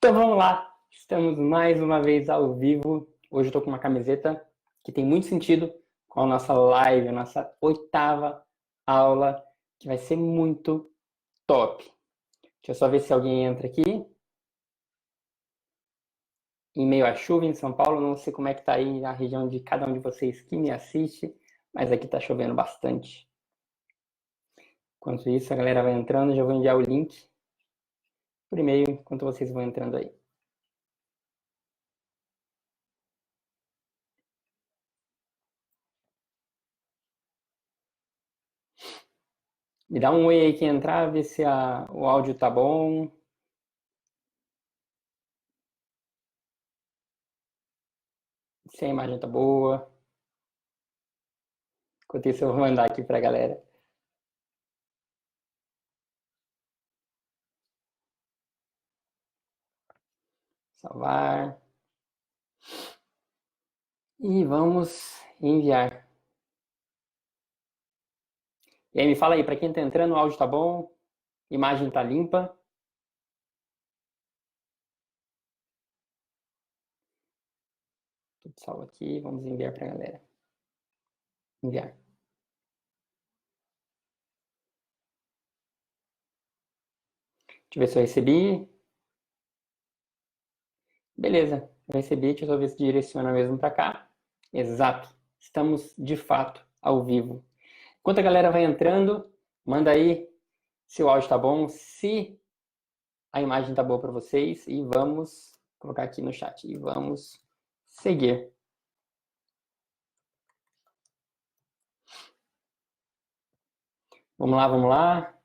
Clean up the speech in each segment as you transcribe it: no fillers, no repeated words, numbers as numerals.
Então vamos lá, estamos mais uma vez ao vivo. Hoje eu estou com uma camiseta que tem muito sentido com a nossa live, a nossa oitava aula, que vai ser muito top. Deixa eu só ver se alguém entra aqui. Em meio à chuva em São Paulo, não sei como é que tá aí na região de cada um de vocês que me assiste, mas aqui tá chovendo bastante. Enquanto isso, a galera vai entrando, já vou enviar o link por e-mail enquanto vocês vão entrando aí. Me dá um oi aí que entrar, ver se o áudio tá bom. Se a imagem tá boa. Enquanto isso, eu vou mandar aqui pra galera. Salvar. E vamos enviar. E aí, me fala aí, para quem tá entrando, o áudio tá bom? Imagem tá limpa? Tudo salvo aqui, vamos enviar pra galera. Enviar. Deixa eu ver se eu recebi. Beleza, eu recebi, deixa eu só ver se direciona mesmo para cá. Exato, estamos de fato ao vivo. Enquanto a galera vai entrando, manda aí se o áudio tá bom, se a imagem tá boa para vocês e vamos colocar aqui no chat e vamos seguir. Vamos lá, vamos lá.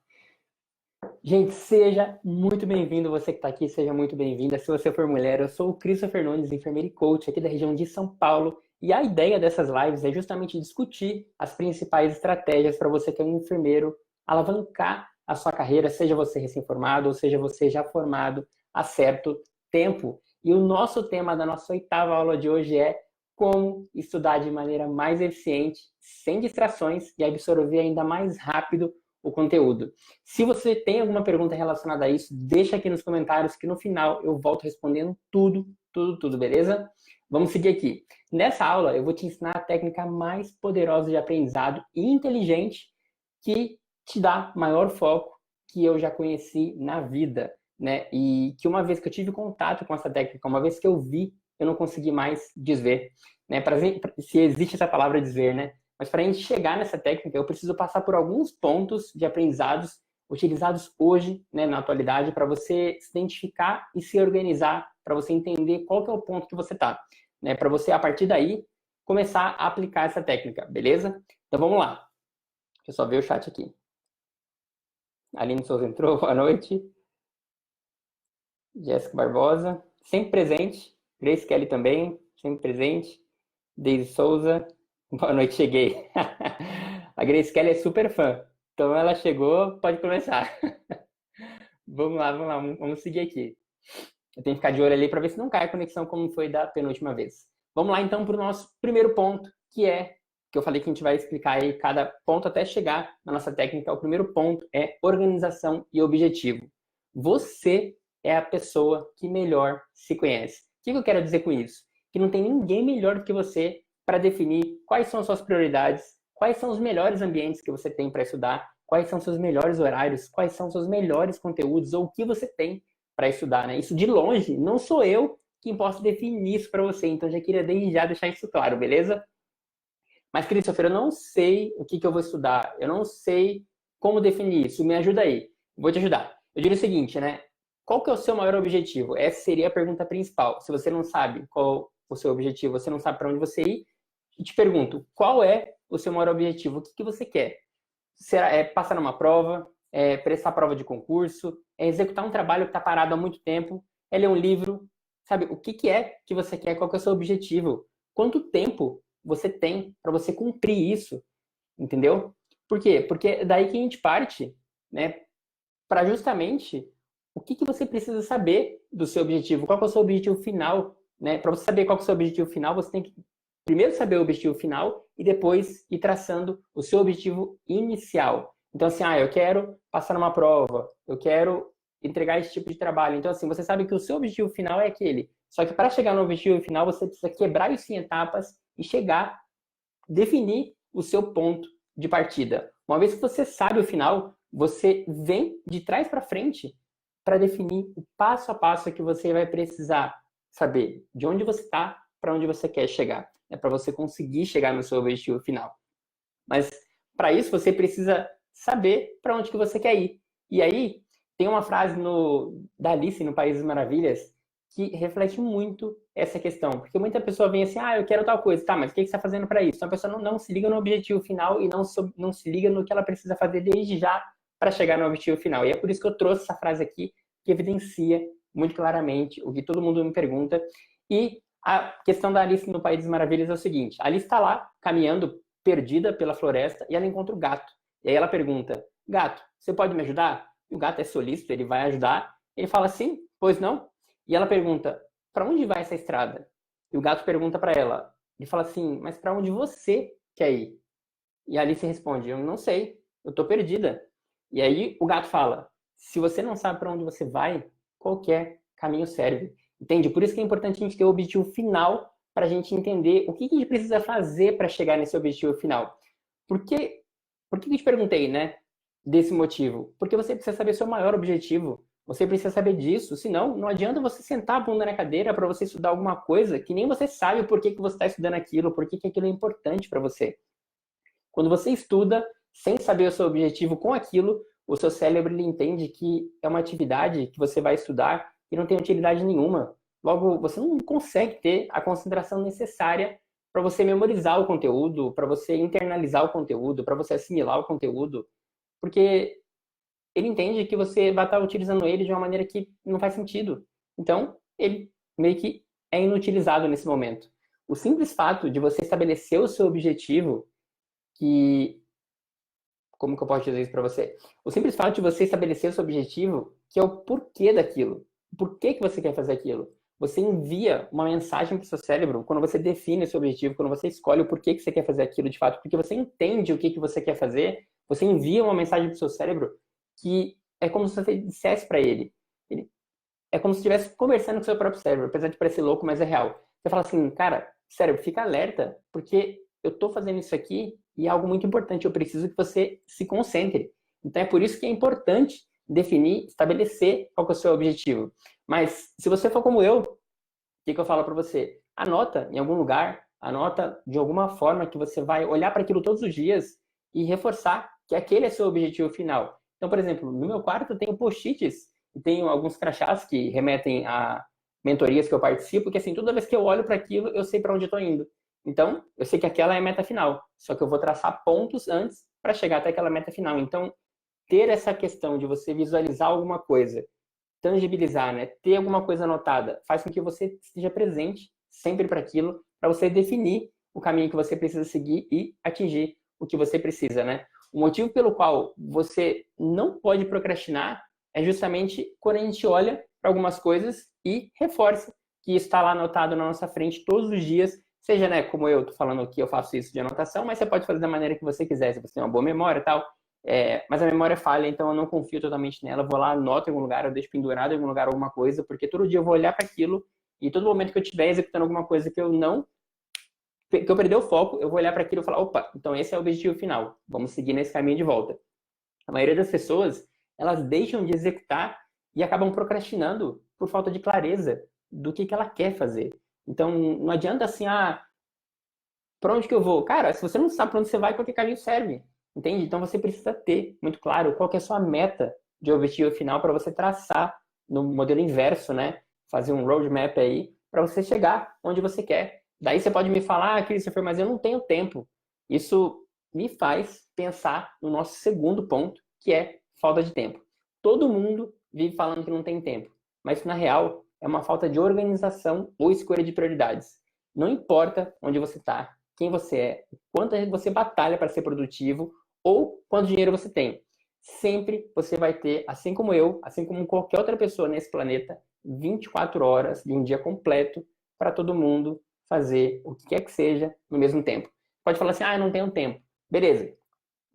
Gente, seja muito bem-vindo, você que está aqui, seja muito bem-vinda. Se você for mulher, eu sou o Christopher Nunes, enfermeiro e coach aqui da região de São Paulo. E a ideia dessas lives é justamente discutir as principais estratégias para você que é um enfermeiro alavancar a sua carreira, seja você recém-formado ou seja você já formado há certo tempo. E o nosso tema da nossa oitava aula de hoje é como estudar de maneira mais eficiente, sem distrações e absorver ainda mais rápido o conteúdo. Se você tem alguma pergunta relacionada a isso, deixa aqui nos comentários que no final eu volto respondendo tudo, beleza? Vamos seguir aqui. Nessa aula eu vou te ensinar a técnica mais poderosa de aprendizado e inteligente que te dá maior foco que eu já conheci na vida, né? E que uma vez que eu tive contato com essa técnica, uma vez que eu vi, eu não consegui mais desver, né? Se existe essa palavra desver, né? Mas para a gente chegar nessa técnica, eu preciso passar por alguns pontos de aprendizados utilizados hoje, né, na atualidade, para você se identificar e se organizar, para você entender qual que é o ponto que você está, né, para você, a partir daí, começar a aplicar essa técnica, beleza? Então vamos lá. Deixa eu só ver o chat aqui. Aline Souza entrou, boa noite. Jéssica Barbosa, sempre presente. Grace Kelly também, sempre presente. Deise Souza, boa noite, cheguei. A Grace Kelly é super fã. Então ela chegou, pode começar. Vamos lá, vamos seguir aqui. Eu tenho que ficar de olho ali para ver se não cai a conexão como foi da penúltima vez. Vamos lá então para o nosso primeiro ponto, que eu falei que a gente vai explicar aí cada ponto até chegar na nossa técnica. O primeiro ponto é organização e objetivo. Você é a pessoa que melhor se conhece. O que eu quero dizer com isso? Que não tem ninguém melhor do que você para definir quais são as suas prioridades, quais são os melhores ambientes que você tem para estudar, quais são seus melhores horários, quais são seus melhores conteúdos ou o que você tem para estudar, né? Isso de longe, não sou eu quem posso definir isso para você, então já queria desde já deixar isso claro, beleza? Mas, Christopher, eu não sei o que eu vou estudar, eu não sei como definir isso, me ajuda aí, vou te ajudar. Eu diria o seguinte, né? Qual que é o seu maior objetivo? Essa seria a pergunta principal. Se você não sabe qual o seu objetivo, você não sabe para onde você ir, eu te pergunto, qual é o seu maior objetivo? O que você quer? Será, passar numa prova, prestar prova de concurso, executar um trabalho que está parado há muito tempo, ler um livro, sabe? O que é que você quer? Qual que é o seu objetivo? Quanto tempo você tem para você cumprir isso? Entendeu? Por quê? Porque é daí que a gente parte, né? Para justamente o que você precisa saber do seu objetivo, qual que é o seu objetivo final, né? Para você saber qual que é o seu objetivo final, você tem que primeiro saber o objetivo final e depois ir traçando o seu objetivo inicial. Então, assim, eu quero passar numa prova, eu quero entregar esse tipo de trabalho. Então, assim, você sabe que o seu objetivo final é aquele. Só que para chegar no objetivo final, você precisa quebrar isso em etapas e chegar, definir o seu ponto de partida. Uma vez que você sabe o final, você vem de trás para frente para definir o passo a passo que você vai precisar saber de onde você está para onde você quer chegar. É para você conseguir chegar no seu objetivo final. Mas para isso você precisa saber para onde que você quer ir. E aí tem uma frase da Alice no País das Maravilhas que reflete muito essa questão. Porque muita pessoa vem assim, eu quero tal coisa. Tá, mas o que você está fazendo para isso? Então a pessoa não se liga no objetivo final e não se liga no que ela precisa fazer desde já para chegar no objetivo final. E é por isso que eu trouxe essa frase aqui, que evidencia muito claramente o que todo mundo me pergunta. E a questão da Alice no País das Maravilhas é o seguinte: a Alice está lá, caminhando, perdida pela floresta, e ela encontra o gato. E aí ela pergunta, gato, você pode me ajudar? E o gato é solícito, ele vai ajudar. Ele fala, sim, pois não? E ela pergunta, para onde vai essa estrada? E o gato pergunta para ela, ele fala assim, mas para onde você quer ir? E a Alice responde, eu não sei, eu tô perdida. E aí o gato fala, se você não sabe para onde você vai, qualquer caminho serve. Entende? Por isso que é importante a gente ter o objetivo final para a gente entender o que a gente precisa fazer para chegar nesse objetivo final. Por que eu te perguntei, né, desse motivo? Porque você precisa saber seu maior objetivo. Você precisa saber disso, senão não adianta você sentar a bunda na cadeira para você estudar alguma coisa que nem você sabe o porquê que você está estudando aquilo, porquê que aquilo é importante para você. Quando você estuda sem saber o seu objetivo com aquilo, o seu cérebro ele entende que é uma atividade que você vai estudar e não tem utilidade nenhuma. Logo, você não consegue ter a concentração necessária para você memorizar o conteúdo, para você internalizar o conteúdo, para você assimilar o conteúdo, porque ele entende que você vai estar utilizando ele de uma maneira que não faz sentido. Então, ele meio que é inutilizado nesse momento. O simples fato de você estabelecer o seu objetivo, que como que eu posso dizer isso para você? O simples fato de você estabelecer o seu objetivo, que é o porquê daquilo. Por que você quer fazer aquilo? Você envia uma mensagem para o seu cérebro quando você define o seu objetivo, quando você escolhe o porquê que você quer fazer aquilo de fato, porque você entende o que você quer fazer, você envia uma mensagem para o seu cérebro que é como se você dissesse para ele. É como se estivesse conversando com o seu próprio cérebro, apesar de parecer louco, mas é real. Você fala assim, cara, cérebro, fica alerta, porque eu estou fazendo isso aqui e é algo muito importante. Eu preciso que você se concentre. Então é por isso que é importante definir, estabelecer qual que é o seu objetivo. Mas se você for como eu, o que eu falo para você? Anota em algum lugar, anota de alguma forma que você vai olhar para aquilo todos os dias e reforçar que aquele é seu objetivo final. Então, por exemplo, no meu quarto eu tenho post-its e tenho alguns crachás que remetem a mentorias que eu participo, que assim, toda vez que eu olho para aquilo, eu sei para onde eu estou indo. Então, eu sei que aquela é a meta final, só que eu vou traçar pontos antes para chegar até aquela meta final. Então, ter essa questão de você visualizar alguma coisa, tangibilizar, né, ter alguma coisa anotada, faz com que você esteja presente sempre para aquilo, para você definir o caminho que você precisa seguir e atingir o que você precisa, né? O motivo pelo qual você não pode procrastinar é justamente quando a gente olha para algumas coisas e reforça que está lá anotado na nossa frente todos os dias, seja, né, como eu estou falando aqui, eu faço isso de anotação, mas você pode fazer da maneira que você quiser, se você tem uma boa memória e tal, mas a memória falha, então eu não confio totalmente nela, vou lá, anoto em algum lugar, eu deixo pendurado em algum lugar alguma coisa, porque todo dia eu vou olhar para aquilo e todo momento que eu estiver executando alguma coisa que eu perder o foco, eu vou olhar para aquilo e falar, opa, então esse é o objetivo final, vamos seguir nesse caminho de volta. A maioria das pessoas, elas deixam de executar e acabam procrastinando por falta de clareza do que ela quer fazer. Então, não adianta assim, para onde que eu vou? Cara, se você não sabe para onde você vai, qualquer caminho serve, entende? Então, você precisa ter muito claro qual que é a sua meta de objetivo final para você traçar no modelo inverso, né? Fazer um roadmap aí para você chegar onde você quer. Daí você pode me falar, Christopher, mas eu não tenho tempo. Isso me faz pensar no nosso segundo ponto, que é falta de tempo. Todo mundo vive falando que não tem tempo, mas na real é uma falta de organização ou escolha de prioridades. Não importa onde você está, quem você é, quanto você batalha para ser produtivo ou quanto dinheiro você tem. Sempre você vai ter, assim como eu, assim como qualquer outra pessoa nesse planeta, 24 horas de um dia completo para todo mundo fazer o que quer que seja no mesmo tempo. Pode falar assim, eu não tenho tempo. Beleza.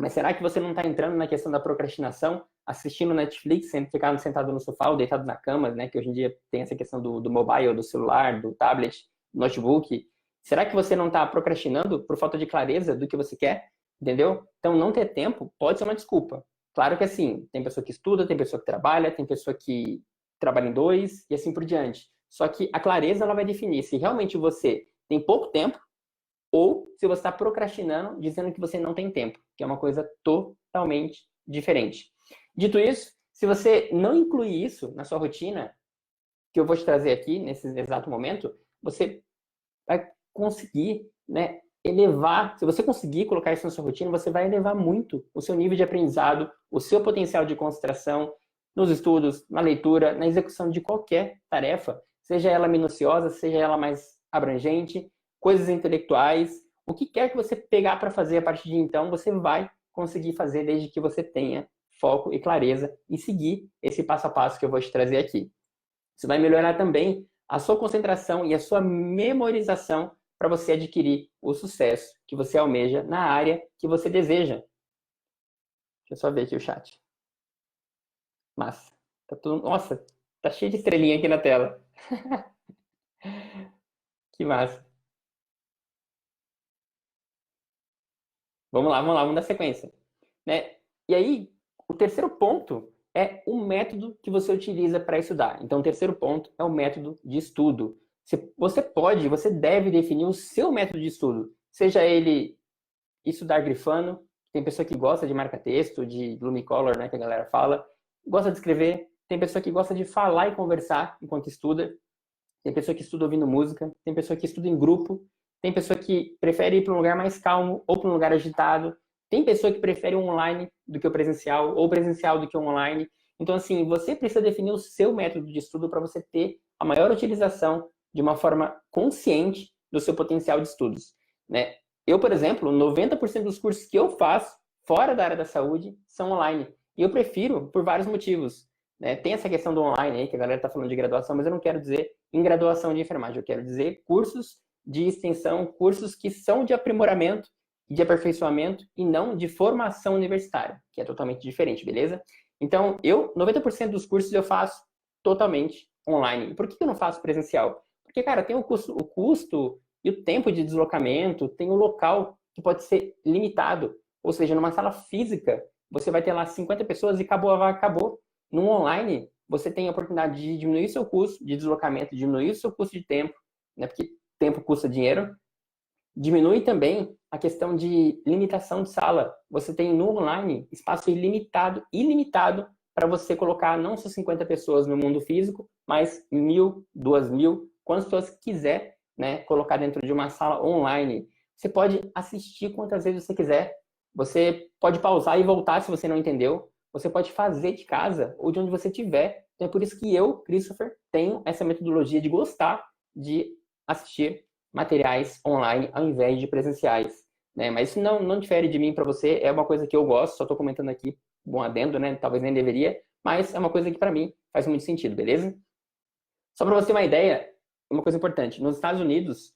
Mas será que você não está entrando na questão da procrastinação, assistindo Netflix, sempre ficar sentado no sofá ou deitado na cama, né? Que hoje em dia tem essa questão do mobile, do celular, do tablet, do notebook. Será que você não está procrastinando por falta de clareza do que você quer? Entendeu? Então, não ter tempo pode ser uma desculpa. Claro que assim, tem pessoa que estuda, tem pessoa que trabalha, tem pessoa que trabalha em dois e assim por diante. Só que a clareza ela vai definir se realmente você tem pouco tempo ou se você está procrastinando, dizendo que você não tem tempo, que é uma coisa totalmente diferente. Dito isso, se você não incluir isso na sua rotina, que eu vou te trazer aqui nesse exato momento, você vai conseguir, né, elevar. Se você conseguir colocar isso na sua rotina, você vai elevar muito o seu nível de aprendizado, o seu potencial de concentração nos estudos, na leitura, na execução de qualquer tarefa, seja ela minuciosa, seja ela mais abrangente, coisas intelectuais, o que quer que você pegar para fazer a partir de então, você vai conseguir fazer desde que você tenha foco e clareza e seguir esse passo a passo que eu vou te trazer aqui. Isso vai melhorar também a sua concentração e a sua memorização para você adquirir o sucesso que você almeja na área que você deseja. Deixa eu só ver aqui o chat. Massa. Tá tudo... Nossa, tá cheio de estrelinha aqui na tela. Que massa. Vamos lá, vamos dar sequência. Né? E aí, o terceiro ponto é o método que você utiliza para estudar. Então, o terceiro ponto é o método de estudo. Você deve definir o seu método de estudo. Seja ele estudar grifando, tem pessoa que gosta de marca-texto, de Lumicolor, né, que a galera fala, gosta de escrever, tem pessoa que gosta de falar e conversar enquanto estuda, tem pessoa que estuda ouvindo música, tem pessoa que estuda em grupo, tem pessoa que prefere ir para um lugar mais calmo ou para um lugar agitado, tem pessoa que prefere o online do que o presencial ou presencial do que o online. Então, assim, você precisa definir o seu método de estudo para você ter a maior utilização de uma forma consciente do seu potencial de estudos, né? Eu, por exemplo, 90% dos cursos que eu faço fora da área da saúde são online. E eu prefiro por vários motivos, né? Tem essa questão do online aí, que a galera está falando de graduação, mas eu não quero dizer em graduação de enfermagem, eu quero dizer cursos de extensão, cursos que são de aprimoramento, de aperfeiçoamento e não de formação universitária, que é totalmente diferente, beleza? Então, 90% dos cursos eu faço totalmente online. E por que eu não faço presencial? Porque, cara, tem o custo e o tempo de deslocamento, tem o local que pode ser limitado. Ou seja, numa sala física, você vai ter lá 50 pessoas e acabou, a vaga acabou. No online, você tem a oportunidade de diminuir seu custo de deslocamento, diminuir o seu custo de tempo, né? Porque tempo custa dinheiro. Diminui também a questão de limitação de sala. Você tem no online espaço ilimitado para você colocar não só 50 pessoas no mundo físico, mas 1.000, 2.000, quantas pessoas quiser, né, colocar dentro de uma sala online. Você pode assistir quantas vezes você quiser. Você pode pausar e voltar se você não entendeu. Você pode fazer de casa ou de onde você estiver. Então é por isso que eu, Christopher, tenho essa metodologia de gostar de assistir materiais online ao invés de presenciais, né? Mas isso não difere de mim para você, é uma coisa que eu gosto, só estou comentando aqui um adendo, né? Talvez nem deveria, mas é uma coisa que para mim faz muito sentido, beleza? Só para você ter uma ideia, uma coisa importante, nos Estados Unidos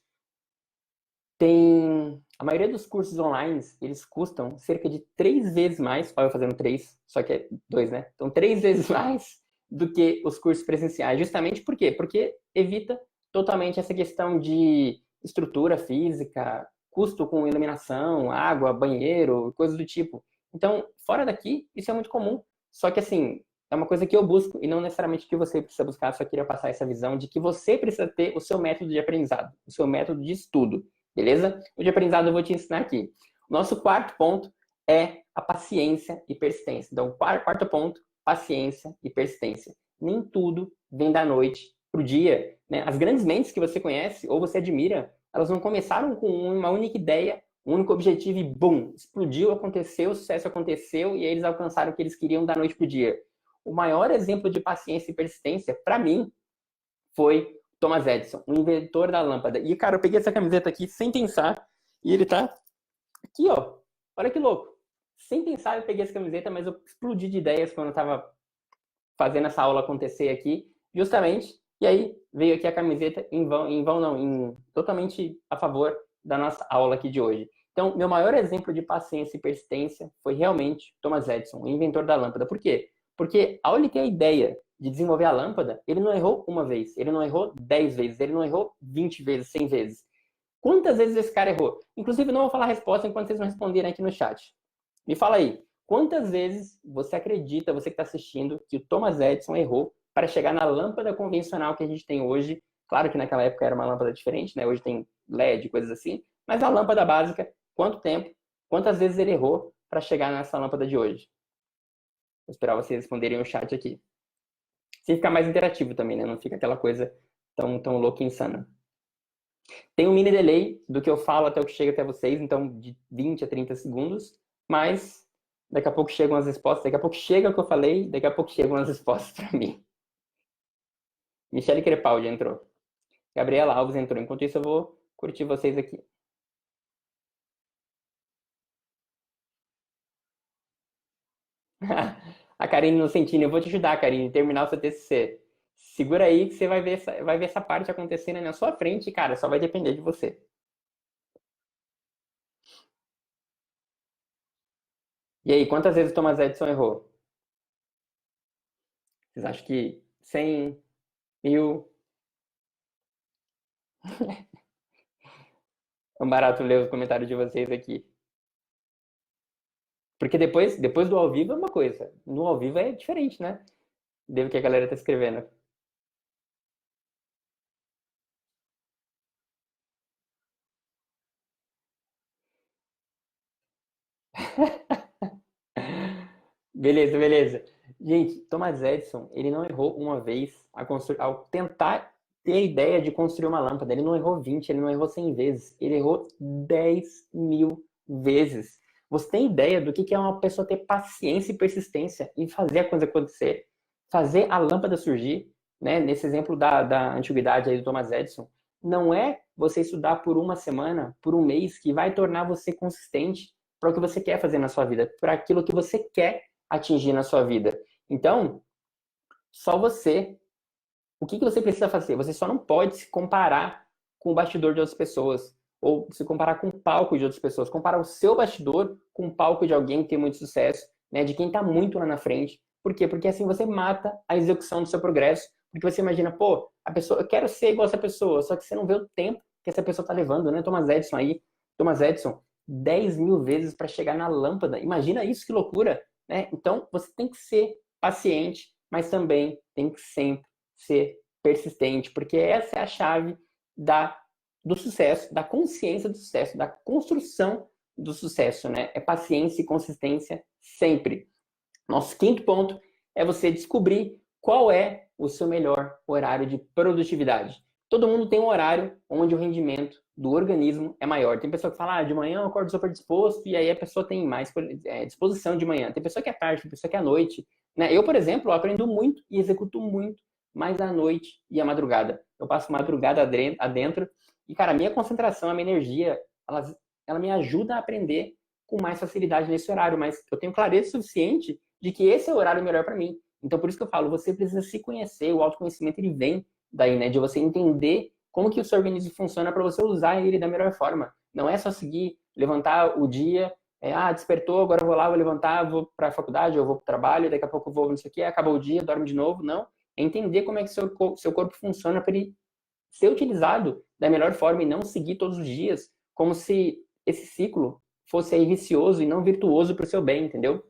tem a maioria dos cursos online, eles custam cerca de 3 vezes mais, olha eu fazendo 3, só que é 2, né? Então 3 vezes mais do que os cursos presenciais, justamente por quê? Porque evita totalmente essa questão de estrutura física, custo com iluminação, água, banheiro, coisas do tipo. Então, fora daqui, isso é muito comum. Só que, assim, é uma coisa que eu busco e não necessariamente que você precisa buscar. Só queria passar essa visão de que você precisa ter o seu método de aprendizado, o seu método de estudo, beleza? O de aprendizado eu vou te ensinar aqui. O nosso quarto ponto é a paciência e persistência. Então, quarto ponto, paciência e persistência. Nem tudo vem da noite para o dia, né? As grandes mentes que você conhece ou você admira, elas não começaram com uma única ideia, um único objetivo e bum, explodiu, aconteceu, o sucesso aconteceu e aí eles alcançaram o que eles queriam da noite para o dia. O maior exemplo de paciência e persistência, para mim, foi Thomas Edison, o inventor da lâmpada. E, cara, eu peguei essa camiseta aqui sem pensar e ele tá aqui, ó. Olha que louco. Sem pensar, eu peguei essa camiseta, mas eu explodi de ideias quando eu tava fazendo essa aula acontecer aqui, justamente. E aí veio aqui a camiseta totalmente a favor da nossa aula aqui de hoje. Então, meu maior exemplo de paciência e persistência foi realmente Thomas Edison, o inventor da lâmpada. Por quê? Porque ao ele ter a ideia de desenvolver a lâmpada, ele não errou uma vez, ele não errou 10 vezes, ele não errou 20 vezes, 100 vezes. Quantas vezes esse cara errou? Inclusive, não vou falar a resposta enquanto vocês não responderem aqui no chat. Me fala aí, quantas vezes você acredita, você que está assistindo, que o Thomas Edison errou para chegar na lâmpada convencional que a gente tem hoje? Claro que naquela época era uma lâmpada diferente, né? Hoje tem LED, coisas assim. Mas a lâmpada básica, quanto tempo, quantas vezes ele errou para chegar nessa lâmpada de hoje? Vou esperar vocês responderem o chat aqui. Sem ficar mais interativo também, né? Não fica aquela coisa tão louca e insana. Tem um mini delay do que eu falo até o que chega até vocês, então de 20 a 30 segundos, mas daqui a pouco chegam as respostas, daqui a pouco chega o que eu falei, daqui a pouco chegam as respostas para mim. Michele Crepaldi entrou. Gabriela Alves entrou. Enquanto isso, eu vou curtir vocês aqui. A Karine Nocentini, eu vou te ajudar, Karine, a terminar o seu TCC. Segura aí que você vai ver essa parte acontecendo na sua frente, cara, só vai depender de você. E aí, quantas vezes o Thomas Edison errou? Vocês acham que 100, 1000? É um barato ler os comentários de vocês aqui. Porque depois do ao vivo é uma coisa. No ao vivo é diferente, né? Devo que a galera tá escrevendo. Beleza, beleza. Gente, Thomas Edison, ele não errou uma vez ao tentar ter a ideia de construir uma lâmpada. Ele não errou 20, ele não errou 100 vezes. Ele errou 10.000 vezes. Você tem ideia do que é uma pessoa ter paciência e persistência em fazer a coisa acontecer? Fazer a lâmpada surgir, né? Nesse exemplo da antiguidade aí do Thomas Edison. Não é você estudar por uma semana, por um mês, que vai tornar você consistente para o que você quer fazer na sua vida, para aquilo que você quer atingir na sua vida. Então, só você. O que você precisa fazer? Você só não pode se comparar com o bastidor de outras pessoas. Ou se comparar com o palco de outras pessoas. Comparar o seu bastidor com o palco de alguém que tem muito sucesso, né? De quem está muito lá na frente. Por quê? Porque assim você mata a execução do seu progresso. Porque você imagina, pô, a pessoa, eu quero ser igual essa pessoa, só que você não vê o tempo que essa pessoa está levando, né? Thomas Edison aí. Thomas Edison, 10.000 vezes para chegar na lâmpada. Imagina isso, que loucura, né? Então, você tem que ser paciente, mas também tem que sempre ser persistente, porque essa é a chave do sucesso, da consciência do sucesso, da construção do sucesso, né? É paciência e consistência sempre. Nosso quinto ponto é você descobrir qual é o seu melhor horário de produtividade. Todo mundo tem um horário onde o rendimento do organismo é maior. Tem pessoa que fala, de manhã eu acordo super disposto, e aí a pessoa tem mais disposição de manhã. Tem pessoa que é tarde, tem pessoa que é à noite. Né? Eu, por exemplo, aprendo muito e executo muito mais à noite e à madrugada. Eu passo madrugada adentro e, cara, a minha concentração, a minha energia, ela me ajuda a aprender com mais facilidade nesse horário, mas eu tenho clareza suficiente de que esse é o horário melhor para mim. Então, por isso que eu falo, você precisa se conhecer, o autoconhecimento ele vem daí, né, de você entender como que o seu organismo funciona para você usar ele da melhor forma. Não é só seguir, levantar o dia, despertou, agora eu vou lá, vou levantar, vou para a faculdade, eu vou para o trabalho, daqui a pouco eu vou não sei o que, acabou o dia, dorme de novo. Não, é entender como é que seu corpo funciona para ele ser utilizado da melhor forma e não seguir todos os dias como se esse ciclo fosse aí vicioso e não virtuoso para o seu bem, entendeu?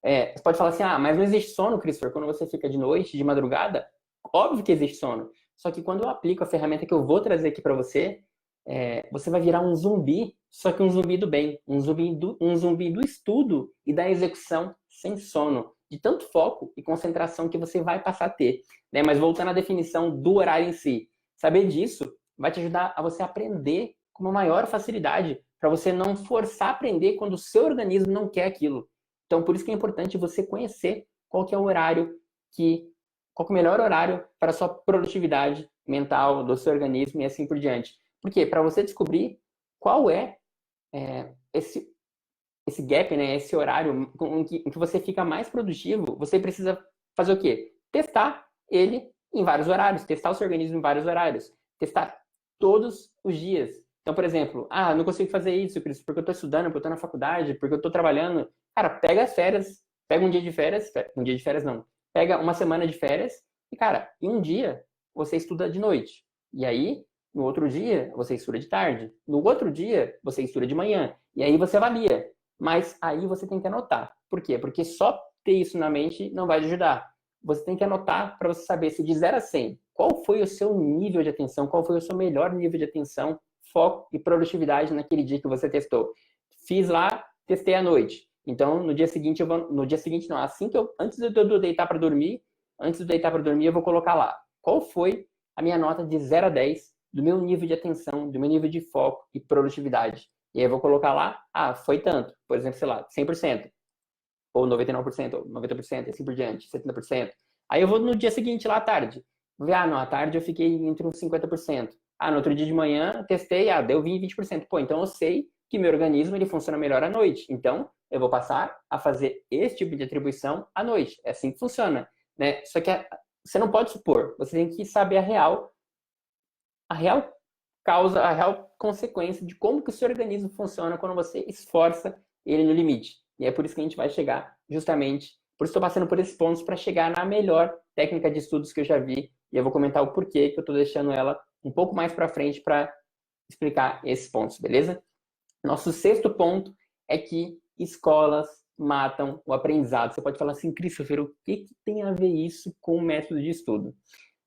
Você pode falar assim, mas não existe sono, Christopher, quando você fica de noite, de madrugada? Óbvio que existe sono. Só que quando eu aplico a ferramenta que eu vou trazer aqui para você, você vai virar um zumbi, só que um zumbi do bem. Um zumbi do estudo e da execução sem sono. De tanto foco e concentração que você vai passar a ter. Né? Mas voltando à definição do horário em si. Saber disso vai te ajudar a você aprender com uma maior facilidade. Para você não forçar a aprender quando o seu organismo não quer aquilo. Então, por isso que é importante você conhecer qual que é o horário qual que é o melhor horário para a sua produtividade mental, do seu organismo e assim por diante. Por quê? Para você descobrir qual esse gap, né, esse horário em que você fica mais produtivo, você precisa fazer o quê? Testar ele em vários horários, testar o seu organismo em vários horários, testar todos os dias. Então, por exemplo, não consigo fazer isso, Cris, porque eu estou estudando, porque eu estou na faculdade, porque eu estou trabalhando. Cara, pega as férias, pega um dia de férias não, pega uma semana de férias e, cara, em um dia você estuda de noite. E aí, no outro dia, você estuda de tarde. No outro dia, você estuda de manhã. E aí você avalia. Mas aí você tem que anotar. Por quê? Porque só ter isso na mente não vai te ajudar. Você tem que anotar para você saber se de 0 a 100, qual foi o seu nível de atenção, qual foi o seu melhor nível de atenção, foco e produtividade naquele dia que você testou. Fiz lá, testei à noite. Então, no dia seguinte, não, assim que antes de eu deitar para dormir, eu vou colocar lá qual foi a minha nota de 0 a 10 do meu nível de atenção, do meu nível de foco e produtividade. E aí eu vou colocar lá, foi tanto, por exemplo, sei lá, 100%, ou 99%, ou 90%, e assim por diante, 70%. Aí eu vou no dia seguinte, lá à tarde. Vou ver, não, à tarde eu fiquei entre uns 50%. No outro dia de manhã, testei, deu 20%. Pô, então eu sei que meu organismo ele funciona melhor à noite. Então, eu vou passar a fazer esse tipo de atribuição à noite. É assim que funciona, né? Só que você não pode supor, você tem que saber a real causa, a real consequência de como que o seu organismo funciona quando você esforça ele no limite. E é por isso que a gente vai chegar justamente, por isso estou passando por esses pontos para chegar na melhor técnica de estudos que eu já vi, e eu vou comentar o porquê que eu estou deixando ela um pouco mais para frente para explicar esses pontos, beleza? Nosso sexto ponto é que escolas matam o aprendizado. Você pode falar assim, Christopher, o que tem a ver isso com o método de estudo?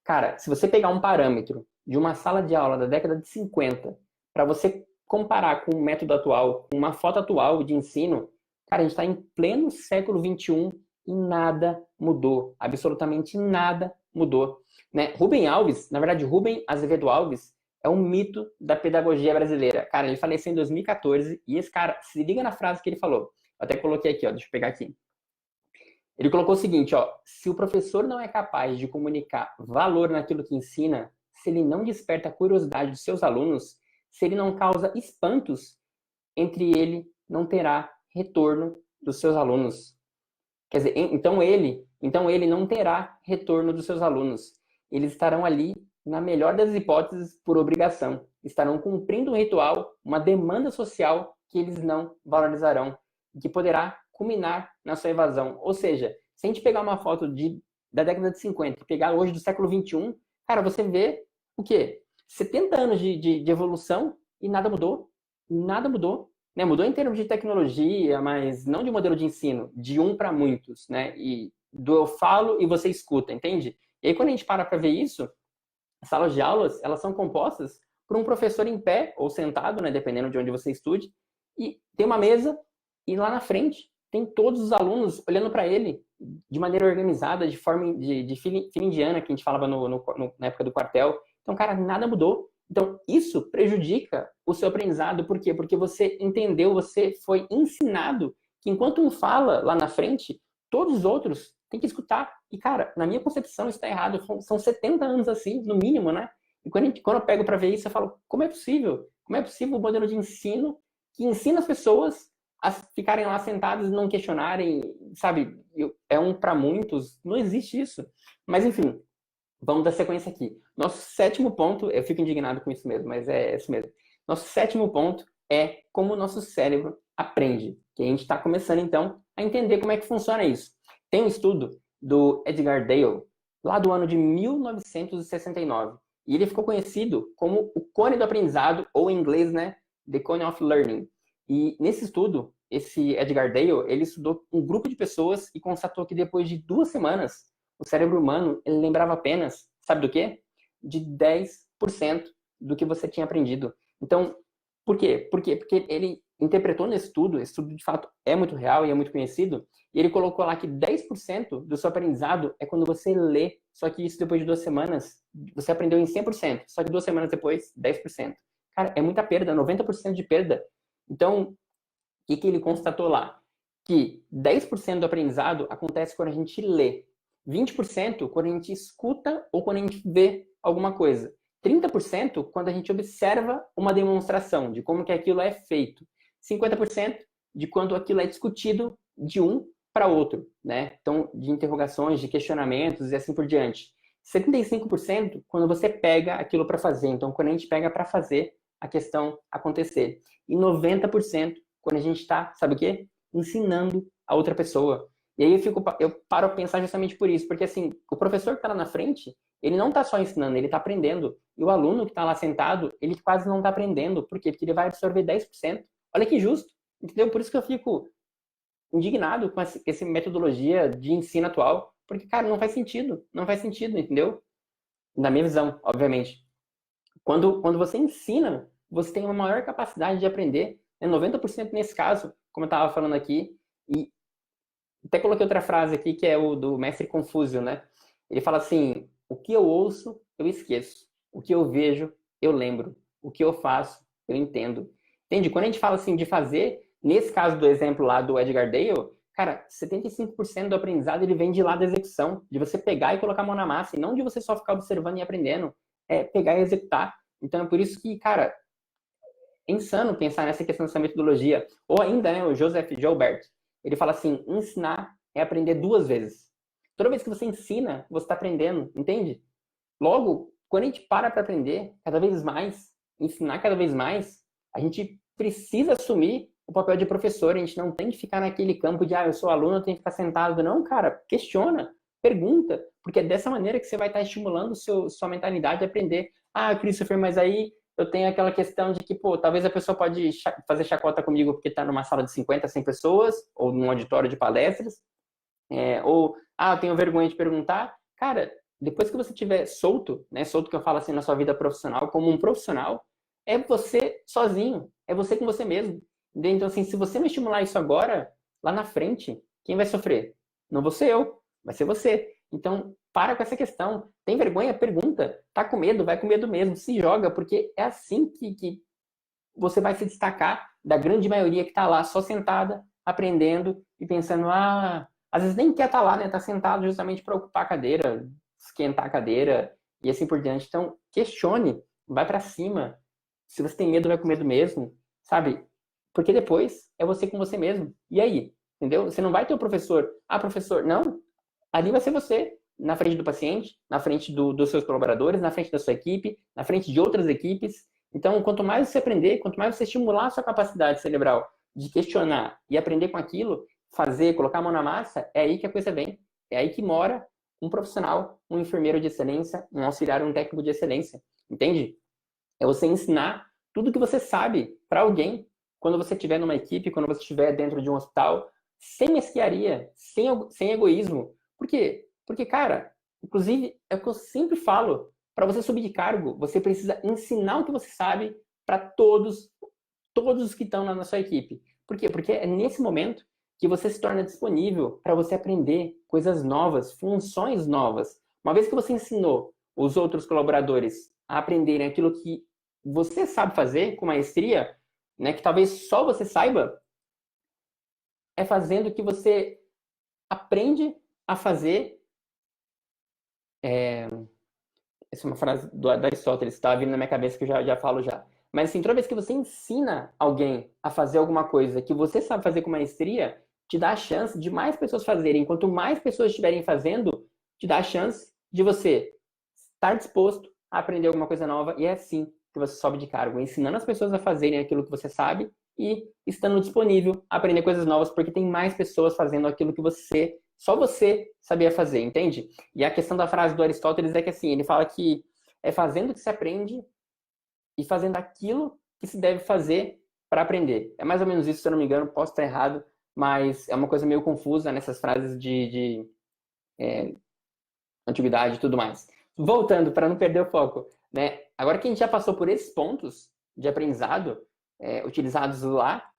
Cara, se você pegar um parâmetro de uma sala de aula da década de 50 para você comparar com o método atual, com uma foto atual de ensino, cara, a gente está em pleno século XXI e nada mudou. Absolutamente nada mudou. Né? Rubem Alves, na verdade, Rubem Azevedo Alves, é um mito da pedagogia brasileira. Cara, ele faleceu em 2014 e esse cara, se liga na frase que ele falou. Eu até coloquei aqui, deixa eu pegar aqui. Ele colocou o seguinte, se o professor não é capaz de comunicar valor naquilo que ensina, se ele não desperta a curiosidade dos seus alunos, se ele não causa espantos, entre ele não terá retorno dos seus alunos. Quer dizer, então ele não terá retorno dos seus alunos. Eles estarão ali, na melhor das hipóteses, por obrigação. Estarão cumprindo um ritual, uma demanda social que eles não valorizarão, que poderá culminar na sua evasão. Ou seja, se a gente pegar uma foto da década de 50 e pegar hoje do século XXI, cara, você vê o quê? 70 anos de evolução e nada mudou. Nada mudou. Né? Mudou em termos de tecnologia, mas não de modelo de ensino, de um para muitos. Né? E do eu falo e você escuta, entende? E aí, quando a gente para ver isso, as salas de aulas, elas são compostas por um professor em pé ou sentado, né, dependendo de onde você estude, e tem uma mesa e lá na frente tem todos os alunos olhando para ele de maneira organizada, de forma de fila indiana, que a gente falava na época do quartel. Então, cara, nada mudou. Então, isso prejudica o seu aprendizado. Por quê? Porque você entendeu, você foi ensinado que enquanto um fala lá na frente, todos os outros têm que escutar. E, cara, na minha concepção isso está errado. São 70 anos assim, no mínimo, né? E quando eu pego para ver isso, eu falo, como é possível? Como é possível o modelo de ensino que ensina as pessoas a ficarem lá sentadas e não questionarem, sabe? É um para muitos, não existe isso. Mas, enfim, vamos dar sequência aqui. Nosso sétimo ponto, eu fico indignado com isso mesmo, mas é isso mesmo. Nosso sétimo ponto é como o nosso cérebro aprende. Que a gente está começando, então, a entender como é que funciona isso. Tem um estudo do Edgar Dale, lá do ano de 1969. E ele ficou conhecido como o cone do aprendizado, ou em inglês, né, The Cone of Learning. E nesse estudo, esse Edgar Dale, ele estudou um grupo de pessoas e constatou que depois de 2 semanas, o cérebro humano, ele lembrava apenas, sabe do quê? De 10% do que você tinha aprendido. Então, por quê? Porque ele interpretou nesse estudo, esse estudo de fato é muito real e é muito conhecido, e ele colocou lá que 10% do seu aprendizado é quando você lê, só que isso depois de 2 semanas, você aprendeu em 100%, só que 2 semanas depois, 10%. Cara, é muita perda, 90% de perda. Então, o que ele constatou lá? Que 10% do aprendizado acontece quando a gente lê, 20% quando a gente escuta ou quando a gente vê alguma coisa, 30% quando a gente observa uma demonstração de como que aquilo é feito, 50% de quando aquilo é discutido de um para outro, né? Então, de interrogações, de questionamentos e assim por diante. 75% quando você pega aquilo para fazer. Então, quando a gente pega para fazer a questão acontecer. E 90% quando a gente está, sabe o quê? Ensinando a outra pessoa. E aí eu paro a pensar justamente por isso, porque assim, o professor que está lá na frente, ele não está só ensinando, ele está aprendendo. E o aluno que está lá sentado, ele quase não está aprendendo. Por quê? Porque ele vai absorver 10%. Olha que justo, entendeu? Por isso que eu fico indignado com essa metodologia de ensino atual, porque, cara, não faz sentido, entendeu? Na minha visão, obviamente. Quando você ensina, você tem uma maior capacidade de aprender, né? 90% nesse caso, como eu estava falando aqui, e até coloquei outra frase aqui, que é o do mestre Confúcio, né? Ele fala assim, o que eu ouço, eu esqueço. O que eu vejo, eu lembro. O que eu faço, eu entendo. Entende? Quando a gente fala assim de fazer, nesse caso do exemplo lá do Edgar Dale, cara, 75% do aprendizado ele vem de lá da execução, de você pegar e colocar a mão na massa, e não de você só ficar observando e aprendendo, é pegar e executar. Então é por isso que, cara, é insano pensar nessa questão dessa metodologia. Ou ainda, né, o Joseph Joubert, ele fala assim, ensinar é aprender 2 vezes. Toda vez que você ensina, você está aprendendo, entende? Logo, quando a gente para aprender cada vez mais, ensinar cada vez mais, a gente precisa assumir o papel de professor. A gente não tem que ficar naquele campo de, eu sou aluno, eu tenho que ficar sentado. Não, cara, questiona, pergunta, porque é dessa maneira que você vai estar estimulando sua mentalidade a aprender. Christopher, mas aí eu tenho aquela questão de que, talvez a pessoa pode fazer chacota comigo porque está numa sala de 50, 100 pessoas, ou num auditório de palestras, ou, eu tenho vergonha de perguntar. Cara, depois que você estiver solto, né, solto que eu falo assim na sua vida profissional, como um profissional, é você sozinho, é você com você mesmo. Entendeu? Então, assim, se você não estimular isso agora, lá na frente, quem vai sofrer? Não vou ser eu, vai ser você. Então, para com essa questão. Tem vergonha? Pergunta. Tá com medo? Vai com medo mesmo. Se joga, porque é assim que você vai se destacar da grande maioria que tá lá só sentada, aprendendo e pensando, às vezes nem quer estar lá, né? Tá sentado justamente para ocupar a cadeira, esquentar a cadeira e assim por diante. Então, questione, vai para cima. Se você tem medo, vai com medo mesmo, sabe? Porque depois é você com você mesmo. E aí? Entendeu? Você não vai ter o professor. Professor, não. Ali vai ser você, na frente do paciente, na frente dos seus colaboradores, na frente da sua equipe, na frente de outras equipes. Então, quanto mais você aprender, quanto mais você estimular a sua capacidade cerebral de questionar e aprender com aquilo, fazer, colocar a mão na massa, é aí que a coisa vem. É aí que mora um profissional, um enfermeiro de excelência, um auxiliar, um técnico de excelência. Entende? É você ensinar tudo que você sabe para alguém quando você estiver numa equipe, quando você estiver dentro de um hospital, sem mesquiaria, sem egoísmo. Por quê? Porque, cara, inclusive, é o que eu sempre falo, para você subir de cargo, você precisa ensinar o que você sabe para todos os que estão na sua equipe. Por quê? Porque é nesse momento que você se torna disponível para você aprender coisas novas, funções novas. Uma vez que você ensinou os outros colaboradores a aprenderem aquilo que você sabe fazer com maestria, né, que talvez só você saiba, é fazendo que você aprende a fazer. Essa é uma frase do Aristóteles, que estava vindo na minha cabeça que eu já falo já. Mas assim, toda vez que você ensina alguém a fazer alguma coisa que você sabe fazer com maestria, te dá a chance de mais pessoas fazerem. Quanto mais pessoas estiverem fazendo, te dá a chance de você estar disposto a aprender alguma coisa nova. E é assim que você sobe de cargo, ensinando as pessoas a fazerem aquilo que você sabe e estando disponível a aprender coisas novas, porque tem mais pessoas fazendo aquilo que só você sabia fazer, entende? E a questão da frase do Aristóteles é que assim, ele fala que é fazendo que se aprende e fazendo aquilo que se deve fazer para aprender. É mais ou menos isso, se eu não me engano, posso estar errado, mas é uma coisa meio confusa nessas frases de antiguidade e tudo mais. Voltando, para não perder o foco, né? Agora que a gente já passou por esses pontos de aprendizado utilizados lá,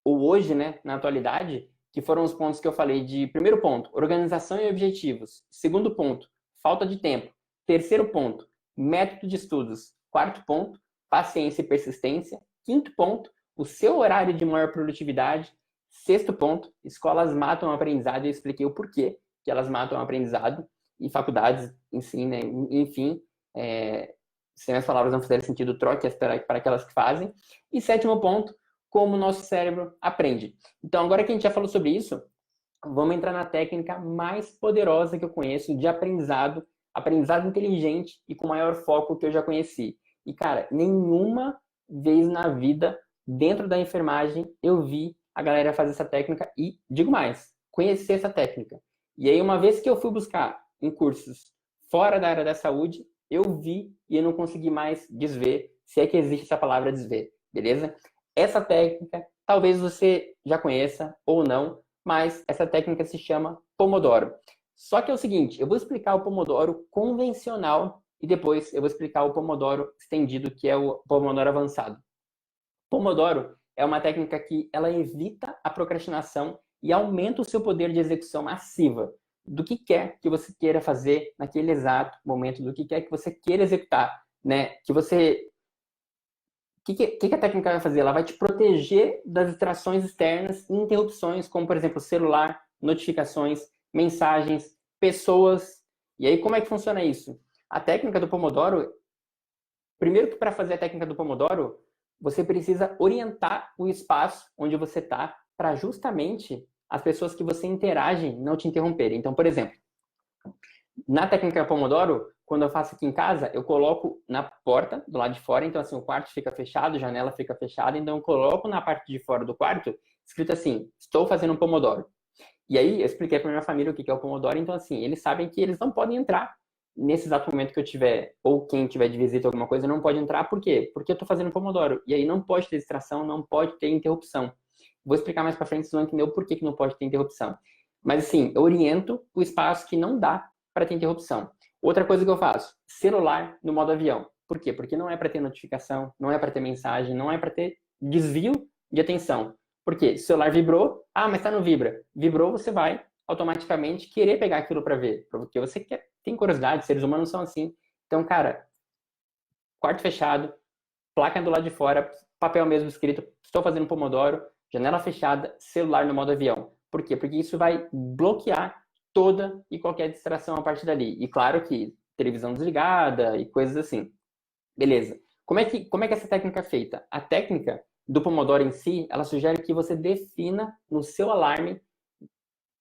ou hoje, né, na atualidade, que foram os pontos que eu falei de primeiro ponto, organização e objetivos. Segundo ponto, falta de tempo. Terceiro ponto, método de estudos. Quarto ponto, paciência e persistência. Quinto ponto, o seu horário de maior produtividade. Sexto ponto, escolas matam o aprendizado. Eu expliquei o porquê que elas matam o aprendizado. E faculdades, né? Enfim, se minhas palavras não fizerem sentido, troque-as para aquelas que fazem. E sétimo ponto, como o nosso cérebro aprende. Então, agora que a gente já falou sobre isso, vamos entrar na técnica mais poderosa que eu conheço de aprendizado inteligente e com maior foco que eu já conheci. E, cara, nenhuma vez na vida, dentro da enfermagem, eu vi a galera fazer essa técnica e, digo mais, conhecer essa técnica. E aí, uma vez que eu fui buscar em cursos fora da área da saúde, eu vi e eu não consegui mais desver, se é que existe essa palavra desver, beleza? Essa técnica, talvez você já conheça ou não, mas essa técnica se chama Pomodoro. Só que é o seguinte, eu vou explicar o Pomodoro convencional e depois eu vou explicar o Pomodoro estendido, que é o Pomodoro avançado. Pomodoro é uma técnica que ela evita a procrastinação e aumenta o seu poder de execução massiva do que quer que você queira fazer naquele exato momento, do que quer que você queira executar, né? O que a técnica vai fazer? Ela vai te proteger das distrações externas e interrupções, como, por exemplo, celular, notificações, mensagens, pessoas. E aí, como é que funciona isso? A técnica do Pomodoro, primeiro que para fazer a técnica do Pomodoro, você precisa orientar o espaço onde você está para justamente as pessoas que você interage não te interromperem. Então, por exemplo, na técnica Pomodoro, quando eu faço aqui em casa, eu coloco na porta, do lado de fora, então assim, o quarto fica fechado, a janela fica fechada, então eu coloco na parte de fora do quarto, escrito assim, estou fazendo um Pomodoro. E aí eu expliquei para minha família o que é o Pomodoro, então assim, eles sabem que eles não podem entrar nesse exato momento que eu tiver, ou quem tiver de visita alguma coisa, não pode entrar, por quê? Porque eu estou fazendo Pomodoro, e aí não pode ter distração, não pode ter interrupção. Vou explicar mais para frente, vocês vão entender o porquê que não pode ter interrupção. Mas assim, eu oriento o espaço que não dá para ter interrupção. Outra coisa que eu faço, celular no modo avião. Por quê? Porque não é para ter notificação, não é para ter mensagem, não é para ter desvio de atenção. Por quê? Se o celular vibrou, mas tá no vibra. Vibrou, você vai automaticamente querer pegar aquilo para ver, porque você quer, tem curiosidade, seres humanos são assim. Então, cara, quarto fechado, placa do lado de fora, papel mesmo escrito, estou fazendo Pomodoro, janela fechada, celular no modo avião. Por quê? Porque isso vai bloquear toda e qualquer distração a partir dali. E claro que televisão desligada e coisas assim. Beleza. Como é que essa técnica é feita? A técnica do Pomodoro em si, ela sugere que você defina no seu alarme,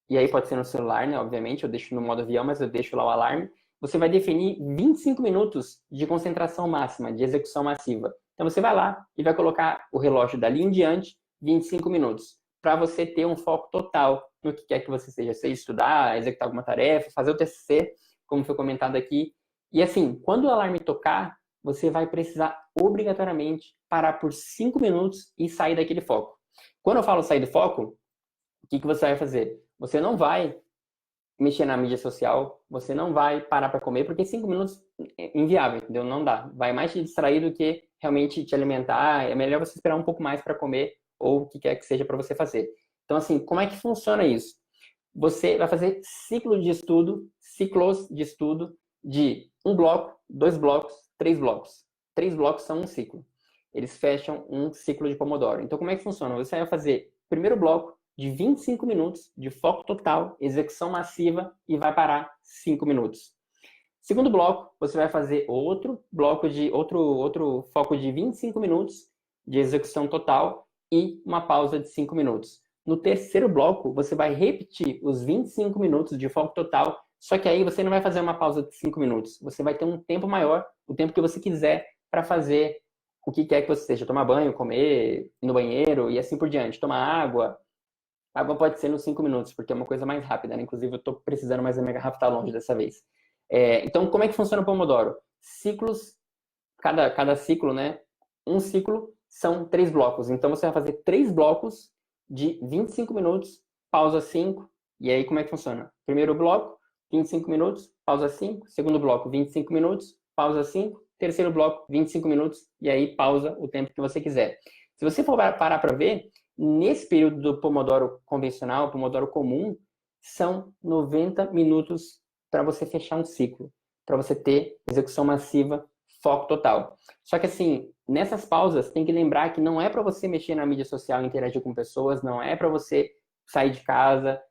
e aí pode ser no celular, né? Obviamente, eu deixo no modo avião, mas eu deixo lá o alarme. Você vai definir 25 minutos de concentração máxima, de execução massiva. Então você vai lá e vai colocar o relógio dali em diante, 25 minutos, para você ter um foco total no que quer que você seja, seja estudar, executar alguma tarefa, fazer o TCC, como foi comentado aqui. E assim, quando o alarme tocar, você vai precisar obrigatoriamente parar por 5 minutos e sair daquele foco. Quando eu falo sair do foco, o que você vai fazer? Você não vai mexer na mídia social, você não vai parar para comer, porque 5 minutos é inviável, entendeu? Não dá. Vai mais te distrair do que realmente te alimentar. É melhor você esperar um pouco mais para comer ou o que quer que seja para você fazer. Então, assim, como é que funciona isso? Você vai fazer ciclos de estudo de um bloco, 2 blocos, 3 blocos. 3 blocos são um ciclo. Eles fecham um ciclo de Pomodoro. Então, como é que funciona? Você vai fazer o primeiro bloco de 25 minutos de foco total, execução massiva e vai parar 5 minutos. Segundo bloco, você vai fazer outro bloco de outro foco de 25 minutos de execução total e uma pausa de 5 minutos. No terceiro bloco, você vai repetir os 25 minutos de foco total, só que aí você não vai fazer uma pausa de 5 minutos. Você vai ter um tempo maior, o tempo que você quiser para fazer o que quer que você seja, tomar banho, comer, ir no banheiro e assim por diante, tomar água. A água pode ser nos 5 minutos, porque é uma coisa mais rápida, né? Inclusive, eu estou precisando, mas a minha garrafa está longe dessa vez. Então, como é que funciona o Pomodoro? Ciclos, cada ciclo, né? Um ciclo são 3 blocos. Então, você vai fazer 3 blocos de 25 minutos, pausa 5. E aí, como é que funciona? Primeiro bloco, 25 minutos, pausa 5. Segundo bloco, 25 minutos, pausa 5. Terceiro bloco, 25 minutos, e aí pausa o tempo que você quiser. Se você for parar para ver, nesse período do Pomodoro convencional, Pomodoro comum, são 90 minutos para você fechar um ciclo, para você ter execução massiva, foco total. Só que assim, nessas pausas, tem que lembrar que não é para você mexer na mídia social, interagir com pessoas, não é para você sair de casa,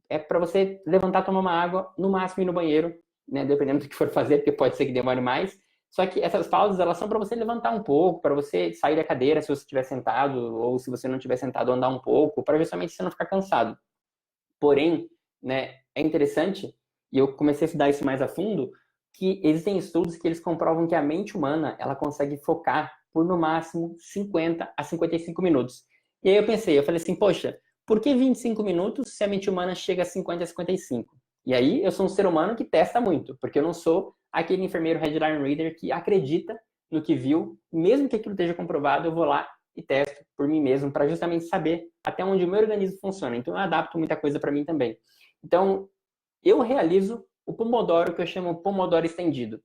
é para você levantar, tomar uma água, no máximo ir no banheiro, né, dependendo do que for fazer, porque pode ser que demore mais. Só que essas pausas, elas são para você levantar um pouco, para você sair da cadeira se você estiver sentado, ou se você não estiver sentado, andar um pouco, para justamente você não ficar cansado. Porém, né, é interessante, e eu comecei a estudar isso mais a fundo, que existem estudos que eles comprovam que a mente humana, ela consegue focar por no máximo 50 a 55 minutos. E aí eu falei assim, poxa, por que 25 minutos se a mente humana chega a 50 a 55? E aí eu sou um ser humano que testa muito, porque eu não sou aquele enfermeiro headline reader que acredita no que viu, mesmo que aquilo esteja comprovado, eu vou lá e testo por mim mesmo, para justamente saber até onde o meu organismo funciona. Então eu adapto muita coisa para mim também. Então, eu realizo o Pomodoro, que eu chamo Pomodoro estendido.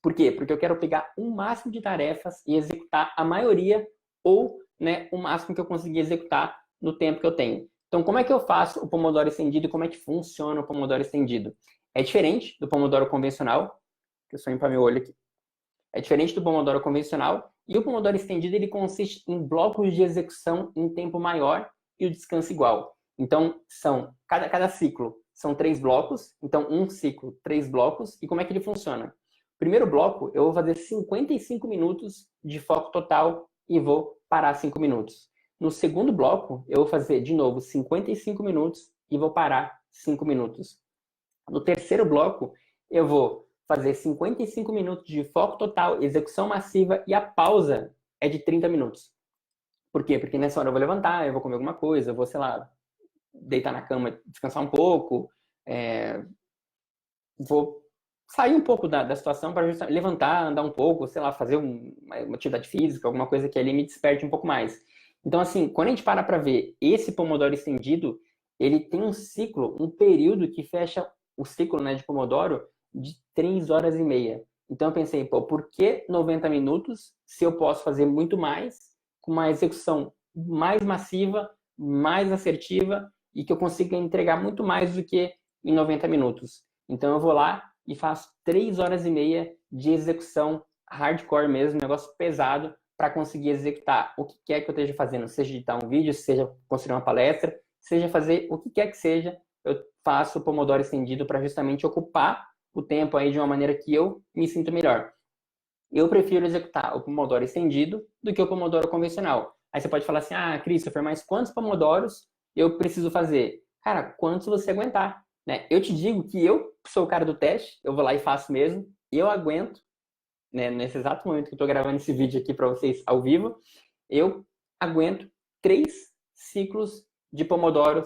Por quê? Porque eu quero pegar um máximo de tarefas e executar a maioria ou, né, o máximo que eu conseguir executar no tempo que eu tenho. Então, como é que eu faço o Pomodoro estendido e como é que funciona o Pomodoro estendido? É diferente do Pomodoro convencional, que eu só limpar meu olho aqui. É diferente do Pomodoro convencional e o Pomodoro estendido ele consiste em blocos de execução em tempo maior e o descanso igual. Então, cada ciclo são 3 blocos, então um ciclo, 3 blocos. E como é que ele funciona? Primeiro bloco, eu vou fazer 55 minutos de foco total e vou parar 5 minutos. No segundo bloco, eu vou fazer de novo 55 minutos e vou parar 5 minutos. No terceiro bloco, eu vou fazer 55 minutos de foco total, execução massiva e a pausa é de 30 minutos. Por quê? Porque nessa hora eu vou levantar, eu vou comer alguma coisa, eu vou, sei lá, deitar na cama, descansar um pouco, vou sair um pouco da situação para levantar, andar um pouco, sei lá, fazer uma atividade física, alguma coisa que ali me desperte um pouco mais. Então, assim, quando a gente para ver esse Pomodoro estendido, ele tem um ciclo, um período que fecha o ciclo, né, de Pomodoro de 3 horas e meia. Então eu pensei, pô, por que 90 minutos se eu posso fazer muito mais, com uma execução mais massiva, mais assertiva e que eu consiga entregar muito mais do que em 90 minutos? Então eu vou lá e faço 3 horas e meia de execução hardcore mesmo, negócio pesado, para conseguir executar o que quer que eu esteja fazendo, seja editar um vídeo, seja construir uma palestra, seja fazer o que quer que seja, eu faço o Pomodoro estendido para justamente ocupar o tempo aí de uma maneira que eu me sinto melhor. Eu prefiro executar o Pomodoro estendido do que o Pomodoro convencional. Aí você pode falar assim, ah, Christopher, mas quantos Pomodoros eu preciso fazer? Cara, quantos você aguentar, né? Eu te digo que eu sou o cara do teste, eu vou lá e faço mesmo, eu aguento, né, nesse exato momento que eu estou gravando esse vídeo aqui para vocês ao vivo, eu aguento 3 ciclos de Pomodoro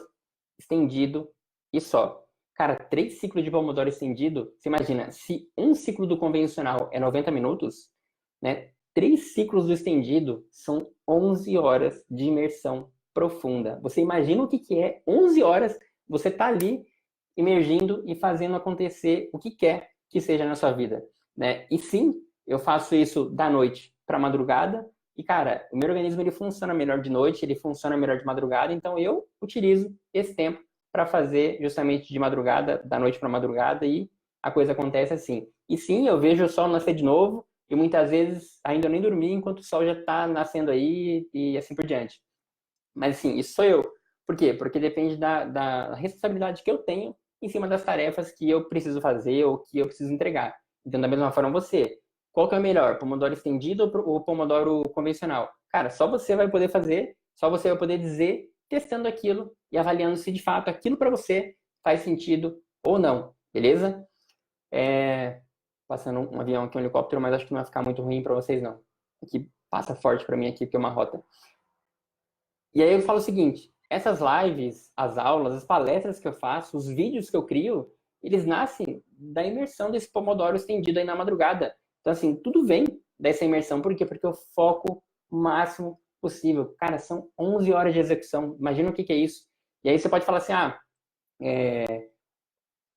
estendido e só. Cara, 3 ciclos de Pomodoro estendido, você imagina, se um ciclo do convencional é 90 minutos, né? 3 ciclos do estendido são 11 horas de imersão profunda. Você imagina o que é 11 horas você tá ali emergindo e fazendo acontecer o que quer que seja na sua vida, né? E sim, eu faço isso da noite para madrugada e, cara, o meu organismo ele funciona melhor de noite, ele funciona melhor de madrugada, então eu utilizo esse tempo para fazer justamente de madrugada, da noite para madrugada, e a coisa acontece assim. E sim, eu vejo o sol nascer de novo, e muitas vezes ainda nem dormi enquanto o sol já está nascendo aí, e assim por diante. Mas assim, isso sou eu. Por quê? Porque depende da responsabilidade que eu tenho em cima das tarefas que eu preciso fazer ou que eu preciso entregar. Então, da mesma forma, você. Qual que é o melhor? Pomodoro estendido ou Pomodoro convencional? Cara, só você vai poder fazer, só você vai poder dizer, testando aquilo e avaliando se de fato aquilo para você faz sentido ou não. Beleza? Passando um avião aqui, um helicóptero, mas acho que não vai ficar muito ruim para vocês, não. Aqui passa forte para mim aqui, porque é uma rota. E aí eu falo o seguinte, essas lives, as aulas, as palestras que eu faço, os vídeos que eu crio, eles nascem da imersão desse Pomodoro estendido aí na madrugada. Então, assim, tudo vem dessa imersão. Por quê? Porque eu foco o máximo possível. Cara, são 11 horas de execução. Imagina o que é isso. E aí você pode falar assim,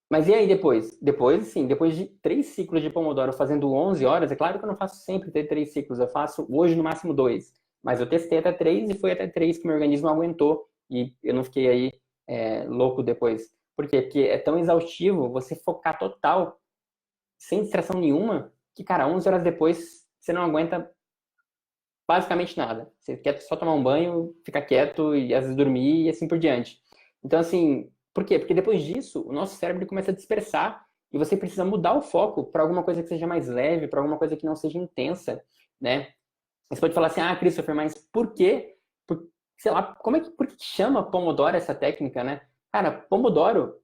mas e aí depois? Depois, sim, depois de 3 ciclos de Pomodoro fazendo 11 horas, é claro que eu não faço sempre 3 ciclos, eu faço hoje no máximo 2. Mas eu testei até 3 e foi até 3 que meu organismo aguentou e eu não fiquei aí louco depois. Por quê? Porque é tão exaustivo você focar total, sem distração nenhuma, que, cara, 11 horas depois você não aguenta basicamente nada. Você quer só tomar um banho, ficar quieto e às vezes dormir e assim por diante. Então, assim, por quê? Porque depois disso, o nosso cérebro começa a dispersar e você precisa mudar o foco para alguma coisa que seja mais leve, para alguma coisa que não seja intensa, né? Você pode falar assim, ah, Christopher, mas por quê? Sei lá, por que chama Pomodoro essa técnica, né? Cara, Pomodoro,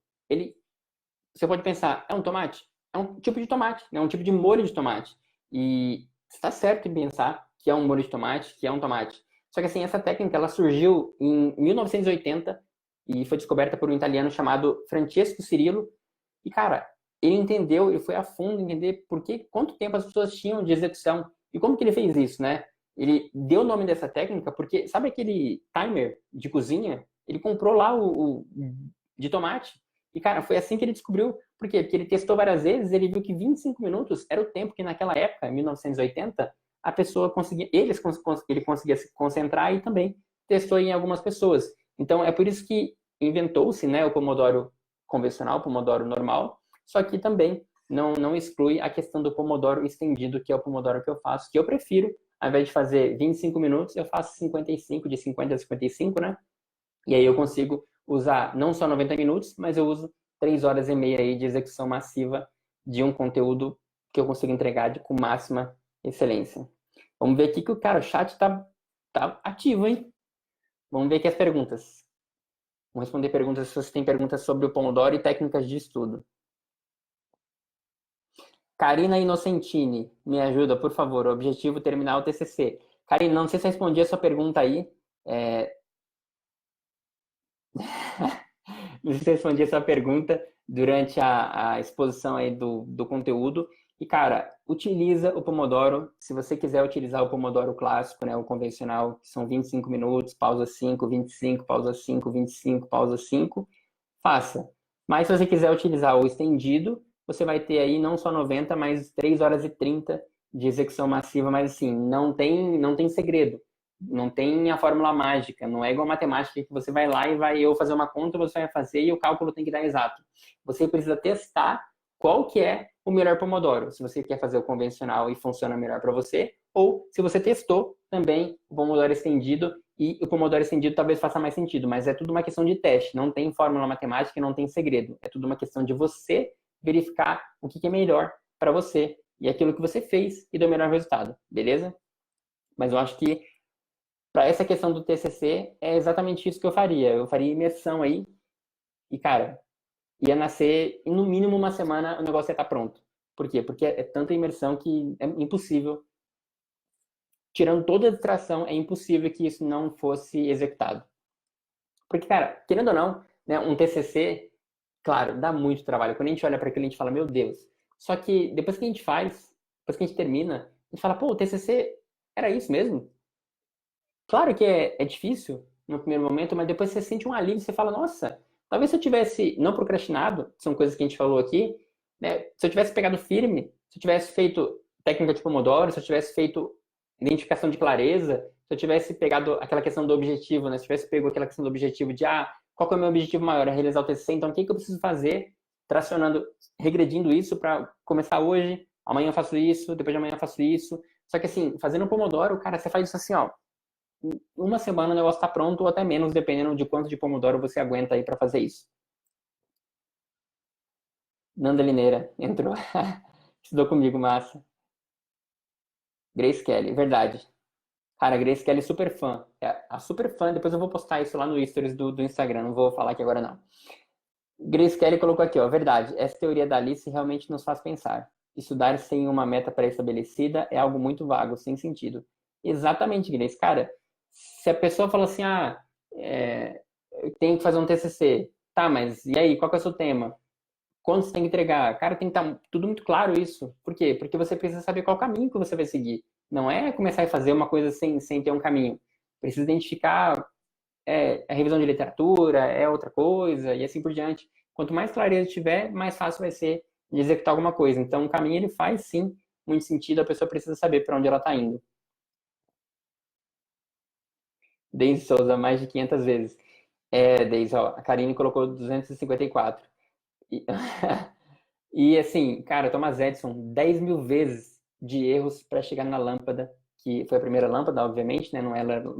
você pode pensar, é um tomate? É um tipo de tomate, né? Um tipo de molho de tomate. E está certo em pensar que é um molho de tomate, que é um tomate. Só que assim, essa técnica ela surgiu em 1980 e foi descoberta por um italiano chamado Francesco Cirillo. E cara, ele entendeu, ele foi a fundo entender por que, quanto tempo as pessoas tinham de execução e como que ele fez isso, né? Ele deu o nome dessa técnica porque, sabe aquele timer de cozinha? Ele comprou lá o de tomate. E, cara, foi assim que ele descobriu. Por quê? Porque ele testou várias vezes, ele viu que 25 minutos era o tempo que naquela época, em 1980, a pessoa conseguia, ele conseguia se concentrar e também testou em algumas pessoas. Então, é por isso que inventou-se, né, o pomodoro convencional, o pomodoro normal, só que também não exclui a questão do pomodoro estendido, que é o pomodoro que eu faço, que eu prefiro, ao invés de fazer 25 minutos, eu faço 55, de 50 a 55, né? E aí eu consigo usar não só 90 minutos, mas eu uso 3 horas e meia aí de execução massiva de um conteúdo que eu consigo entregar com máxima excelência. Vamos ver aqui que o chat tá ativo, hein? Vamos ver aqui as perguntas. Vamos responder perguntas se você tem perguntas sobre o Pomodoro e técnicas de estudo. Karina Inocentini, me ajuda, por favor. Objetivo terminar o TCC. Karina, não sei se eu respondi a sua pergunta aí. Não sei se eu respondi a sua pergunta durante a exposição aí do conteúdo. E, cara, utiliza o Pomodoro. Se você quiser utilizar o Pomodoro clássico, né, o convencional, que são 25 minutos, pausa 5, 25, pausa 5, 25, pausa 5, faça. Mas se você quiser utilizar o estendido, você vai ter aí não só 90, mas 3 horas e 30 de execução massiva, mas assim, não tem segredo. Não tem a fórmula mágica, não é igual a matemática que você vai lá e vai eu fazer uma conta, você vai fazer e o cálculo tem que dar exato. Você precisa testar qual que é o melhor Pomodoro. Se você quer fazer o convencional e funciona melhor para você, ou se você testou também o Pomodoro estendido e o Pomodoro estendido talvez faça mais sentido, mas é tudo uma questão de teste, não tem fórmula matemática e não tem segredo. É tudo uma questão de você verificar o que é melhor para você e aquilo que você fez e deu o melhor resultado, beleza? Mas eu acho que para essa questão do TCC é exatamente isso que eu faria. Eu faria imersão aí e, cara, ia nascer em no mínimo uma semana o negócio ia estar pronto. Por quê? Porque é tanta imersão que é impossível. Tirando toda a distração, é impossível que isso não fosse executado. Porque, cara, querendo ou não, né, um TCC, claro, dá muito trabalho. Quando a gente olha para aquilo, a gente fala, meu Deus. Só que depois que a gente faz, depois que a gente termina, a gente fala, pô, o TCC era isso mesmo? Claro que é difícil no primeiro momento, mas depois você sente um alívio, você fala, nossa, talvez se eu tivesse não procrastinado, são coisas que a gente falou aqui, né? Se eu tivesse pegado firme, se eu tivesse feito técnica de Pomodoro, se eu tivesse feito identificação de clareza, se eu tivesse pegado aquela questão do objetivo, né? Se eu tivesse pego aquela questão do objetivo de, qual que é o meu objetivo maior? É realizar o TCC, então o que eu preciso fazer? Tracionando, regredindo isso para começar hoje, amanhã eu faço isso, depois de amanhã eu faço isso. Só que assim, fazendo Pomodoro, cara, você faz isso assim, ó, uma semana o negócio está pronto ou até menos, dependendo de quanto de pomodoro você aguenta aí para fazer isso. Nanda Lineira entrou. Estudou comigo, massa. Grace Kelly, verdade. Cara, Grace Kelly é super fã. É a super fã, depois eu vou postar isso lá no stories do Instagram, não vou falar aqui agora não. Grace Kelly colocou aqui, ó, verdade, essa teoria da Alice realmente nos faz pensar. Estudar sem uma meta pré-estabelecida é algo muito vago, sem sentido. Exatamente, Grace. Cara, se a pessoa fala assim, eu tenho que fazer um TCC, tá, mas e aí, qual que é o seu tema? Quando você tem que entregar? Cara, tem que estar tudo muito claro isso. Por quê? Porque você precisa saber qual caminho que você vai seguir. Não é começar a fazer uma coisa sem ter um caminho. Precisa identificar a revisão de literatura, é outra coisa, e assim por diante. Quanto mais clareza tiver, mais fácil vai ser de executar alguma coisa. Então, o caminho ele faz sim muito sentido, a pessoa precisa saber para onde ela está indo. Deise Souza, mais de 500 vezes. Deise, ó, a Karine colocou 254. E, e assim, cara, Thomas Edison, 10 mil vezes de erros para chegar na lâmpada, que foi a primeira lâmpada, obviamente, né? Não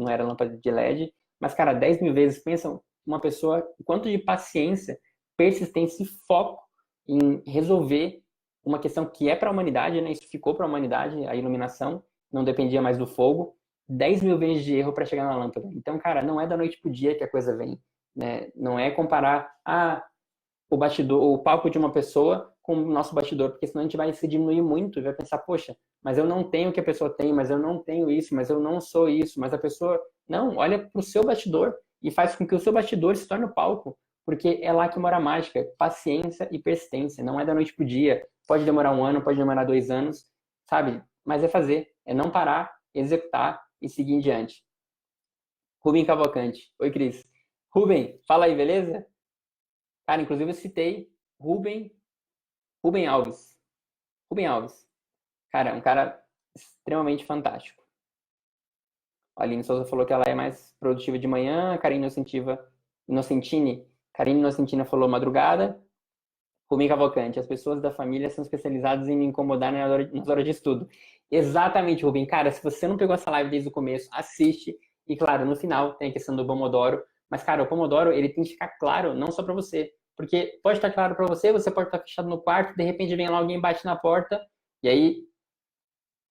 era lâmpada de LED, mas, cara, 10 mil vezes, pensa uma pessoa, quanto de paciência, persistência e foco em resolver uma questão que é para a humanidade, né? Isso ficou para a humanidade, a iluminação, não dependia mais do fogo, 10 mil vezes de erro para chegar na lâmpada. Então, cara, não é da noite pro dia que a coisa vem, né? Não é comparar, o bastidor, o palco de uma pessoa com o nosso bastidor, porque senão a gente vai se diminuir muito e vai pensar, poxa, mas eu não tenho o que a pessoa tem, mas eu não tenho isso, mas eu não sou isso, mas a pessoa... Não, olha para o seu bastidor e faz com que o seu bastidor se torne o palco, porque é lá que mora a mágica, paciência e persistência, não é da noite pro dia, pode demorar 1 ano, pode demorar 2 anos, sabe? Mas é fazer, é não parar, executar e seguir em diante. Rubem Cavalcante. Oi, Cris. Rubem, fala aí, beleza? Cara, inclusive eu citei Rubem Alves. Rubem Alves. Cara, é um cara extremamente fantástico. A Aline Souza falou que ela é mais produtiva de manhã, a Karine Innocentina falou madrugada. Rubem Cavalcante, as pessoas da família são especializadas em me incomodar nas horas de estudo. Exatamente, Rubem. Cara, se você não pegou essa live desde o começo, assiste. E claro, no final tem a questão do Pomodoro. Mas, cara, o Pomodoro, ele tem que ficar claro, não só para você. Porque pode estar claro para você, você pode estar fechado no quarto, de repente vem lá alguém, bate na porta, e aí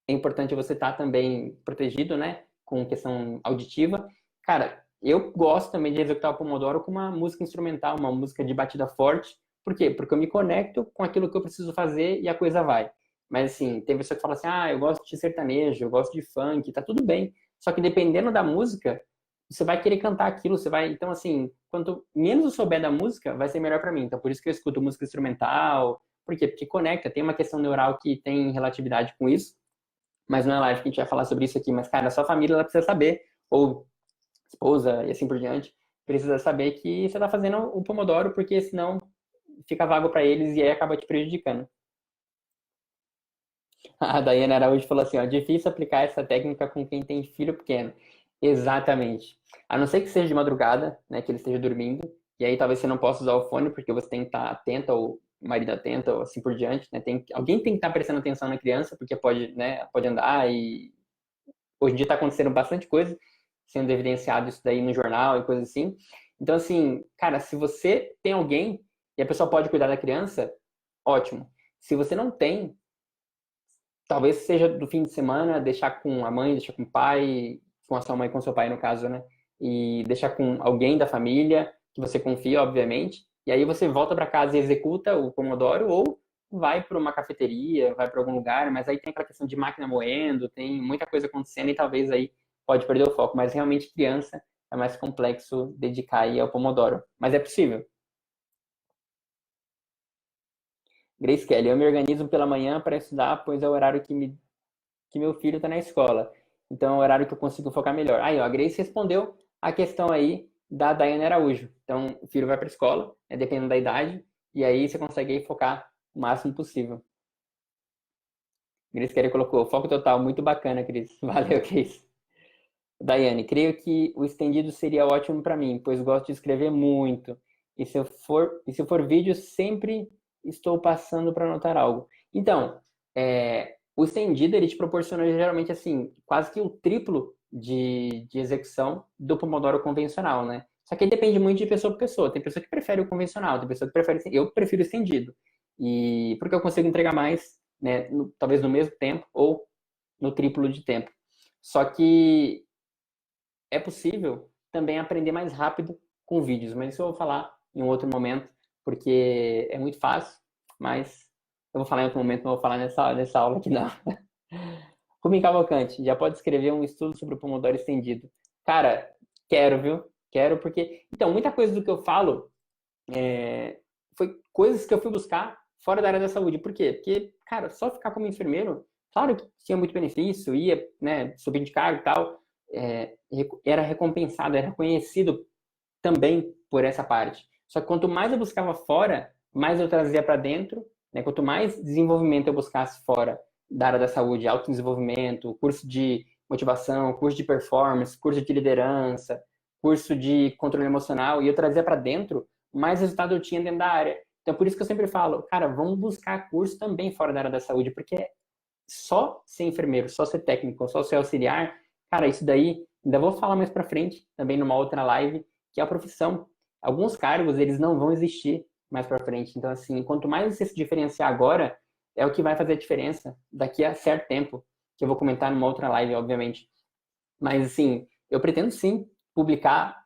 é importante você estar também protegido, né? Com questão auditiva. Cara, eu gosto também de executar o Pomodoro com uma música instrumental, uma música de batida forte. Por quê? Porque eu me conecto com aquilo que eu preciso fazer e a coisa vai. Mas assim, tem pessoa que fala assim, eu gosto de sertanejo, eu gosto de funk, tá tudo bem. Só que dependendo da música, você vai querer cantar aquilo, você vai... Então assim, quanto menos eu souber da música, vai ser melhor para mim. Então por isso que eu escuto música instrumental. Por quê? Porque conecta, tem uma questão neural que tem relatividade com isso. Mas não é live que a gente vai falar sobre isso aqui. Mas, cara, a sua família ela precisa saber, ou esposa e assim por diante, precisa saber que você está fazendo o Pomodoro, porque senão fica vago para eles e aí acaba te prejudicando. A Daiane Araújo falou assim, ó, difícil aplicar essa técnica com quem tem filho pequeno. Exatamente. A não ser que seja de madrugada, né, que ele esteja dormindo, e aí talvez você não possa usar o fone, porque você tem que estar atenta, ou o marido atento, ou assim por diante, né? Alguém tem que estar prestando atenção na criança, porque pode, né, pode andar e... Hoje em dia está acontecendo bastante coisa, sendo evidenciado isso daí no jornal e coisa assim. Então, assim, cara, se você tem alguém e a pessoa pode cuidar da criança, ótimo. Se você não tem, talvez seja do fim de semana, deixar com a mãe, deixar com o pai, com a sua mãe, com o seu pai, no caso, né? E deixar com alguém da família, que você confia, obviamente. E aí você volta para casa e executa o Pomodoro, ou vai para uma cafeteria, vai para algum lugar, mas aí tem aquela questão de máquina moendo, tem muita coisa acontecendo e talvez aí pode perder o foco. Mas realmente criança é mais complexo dedicar aí ao Pomodoro. Mas é possível. Grace Kelly, eu me organizo pela manhã para estudar, pois é o horário que meu filho está na escola. Então é o horário que eu consigo focar melhor. Aí, ó, a Grace respondeu a questão aí da Daiane Araújo. Então, o filho vai para a escola, dependendo da idade, e aí você consegue aí focar o máximo possível. Grace Kelly colocou, foco total, muito bacana, Cris. Valeu, Cris. Daiane, creio que o estendido seria ótimo para mim, pois gosto de escrever muito. E se for vídeo, sempre estou passando para anotar algo. Então, o estendido, ele te proporciona geralmente, assim, quase que o triplo de execução do Pomodoro convencional, né? Só que aí depende muito de pessoa para pessoa. Tem pessoa que prefere o convencional, tem pessoa que prefere... Eu prefiro o estendido. E porque eu consigo entregar mais, né? Talvez no mesmo tempo ou no triplo de tempo. Só que é possível também aprender mais rápido com vídeos, mas isso eu vou falar em um outro momento, porque é muito fácil, mas eu vou falar em outro momento, não vou falar nessa aula aqui não. Rubem Cavalcante, já pode escrever um estudo sobre o Pomodoro estendido. Cara, quero, viu? Quero porque... Então, muita coisa do que eu falo foi coisas que eu fui buscar fora da área da saúde. Por quê? Porque, cara, só ficar como enfermeiro, claro que tinha muito benefício, ia, né, subir de cargo e tal, era recompensado, era reconhecido também por essa parte. Só que quanto mais eu buscava fora, mais eu trazia para dentro, né? Quanto mais desenvolvimento eu buscasse fora da área da saúde, autodesenvolvimento, curso de motivação, curso de performance, curso de liderança, curso de controle emocional, e eu trazia para dentro, mais resultado eu tinha dentro da área. Então, por isso que eu sempre falo, cara, vamos buscar curso também fora da área da saúde, porque só ser enfermeiro, só ser técnico, só ser auxiliar, cara, isso daí, ainda vou falar mais para frente, também numa outra live, que é a profissão. Alguns cargos, eles não vão existir mais para frente. Então, assim, quanto mais você se diferenciar agora, é o que vai fazer a diferença daqui a certo tempo, que eu vou comentar numa outra live, obviamente. Mas, assim, eu pretendo sim publicar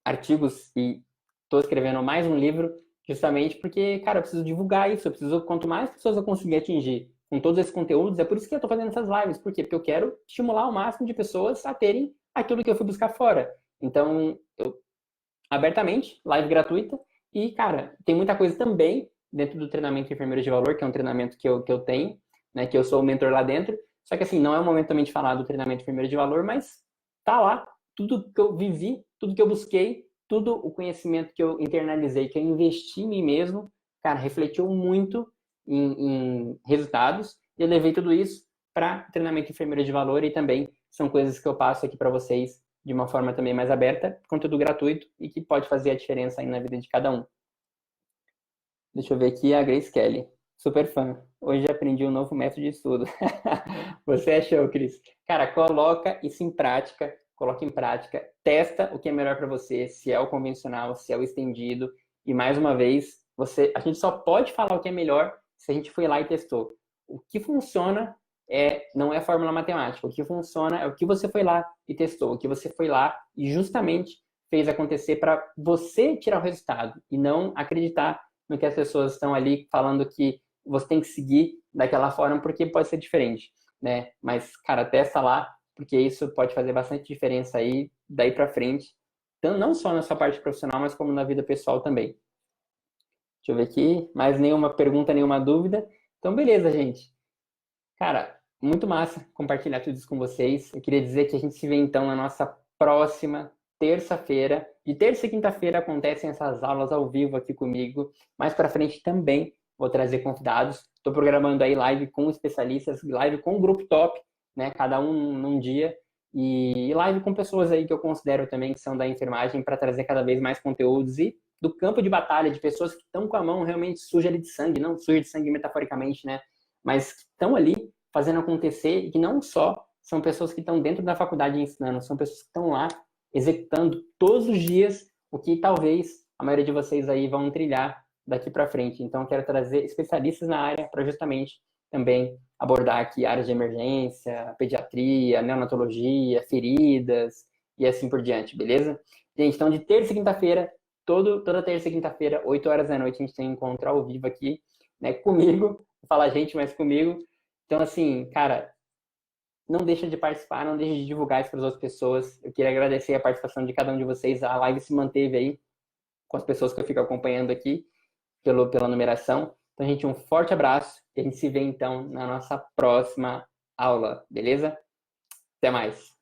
artigos e estou escrevendo mais um livro Justamente porque, cara, eu preciso divulgar isso, eu preciso, quanto mais pessoas eu conseguir atingir com todos esses conteúdos, é por isso que eu tô fazendo essas lives. Por quê? Porque eu quero estimular o máximo de pessoas a terem aquilo que eu fui buscar fora. Então, abertamente, live gratuita, e, cara, tem muita coisa também dentro do treinamento de enfermeiro de valor, que é um treinamento que eu tenho, né, que eu sou o mentor lá dentro, só que, assim, não é o momento também de falar do treinamento de enfermeiro de valor, mas tá lá, tudo que eu vivi, tudo que eu busquei, tudo o conhecimento que eu internalizei, que eu investi em mim mesmo, cara, refletiu muito em resultados, e eu levei tudo isso para treinamento de enfermeiro de valor, e também são coisas que eu passo aqui para vocês de uma forma também mais aberta, conteúdo gratuito e que pode fazer a diferença aí na vida de cada um. Deixa eu ver aqui a Grace Kelly. Super fã. Hoje aprendi um novo método de estudo. Você achou, Cris? Cara, coloca isso em prática, coloca em prática, testa o que é melhor para você, se é o convencional, se é o estendido. E mais uma vez, a gente só pode falar o que é melhor se a gente foi lá e testou. O que funciona não é fórmula matemática. O que funciona é o que você foi lá e testou, o que você foi lá e justamente fez acontecer para você tirar o resultado e não acreditar no que as pessoas estão ali falando que você tem que seguir daquela forma porque pode ser diferente, né? Mas, cara, testa lá, porque isso pode fazer bastante diferença aí, daí para frente, então, não só na sua parte profissional, mas como na vida pessoal também. Deixa eu ver aqui, mais nenhuma pergunta, nenhuma dúvida. Então, beleza, gente. Cara, muito massa compartilhar tudo isso com vocês. Eu queria dizer que a gente se vê então na nossa próxima terça-feira. De terça e quinta-feira acontecem essas aulas ao vivo aqui comigo. Mais para frente também vou trazer convidados. Estou programando aí live com especialistas, live com o grupo top, né? Cada um num dia. E live com pessoas aí que eu considero também que são da enfermagem para trazer cada vez mais conteúdos e do campo de batalha, de pessoas que estão com a mão realmente suja ali de sangue, não suja de sangue metaforicamente, né? Mas que estão ali fazendo acontecer e que não só são pessoas que estão dentro da faculdade ensinando, são pessoas que estão lá executando todos os dias o que talvez a maioria de vocês aí vão trilhar daqui para frente. Então, eu quero trazer especialistas na área para justamente também abordar aqui áreas de emergência, pediatria, neonatologia, feridas e assim por diante, beleza? Gente, então de terça e quinta-feira, toda terça e quinta-feira, 8 horas da noite, a gente tem um encontro ao vivo aqui, né, comigo, vou falar gente, mas comigo. Então, assim, cara, não deixa de participar, não deixa de divulgar isso para as outras pessoas. Eu queria agradecer a participação de cada um de vocês. A live se manteve aí com as pessoas que eu fico acompanhando aqui pela numeração. Então, gente, um forte abraço e a gente se vê então na nossa próxima aula, beleza? Até mais.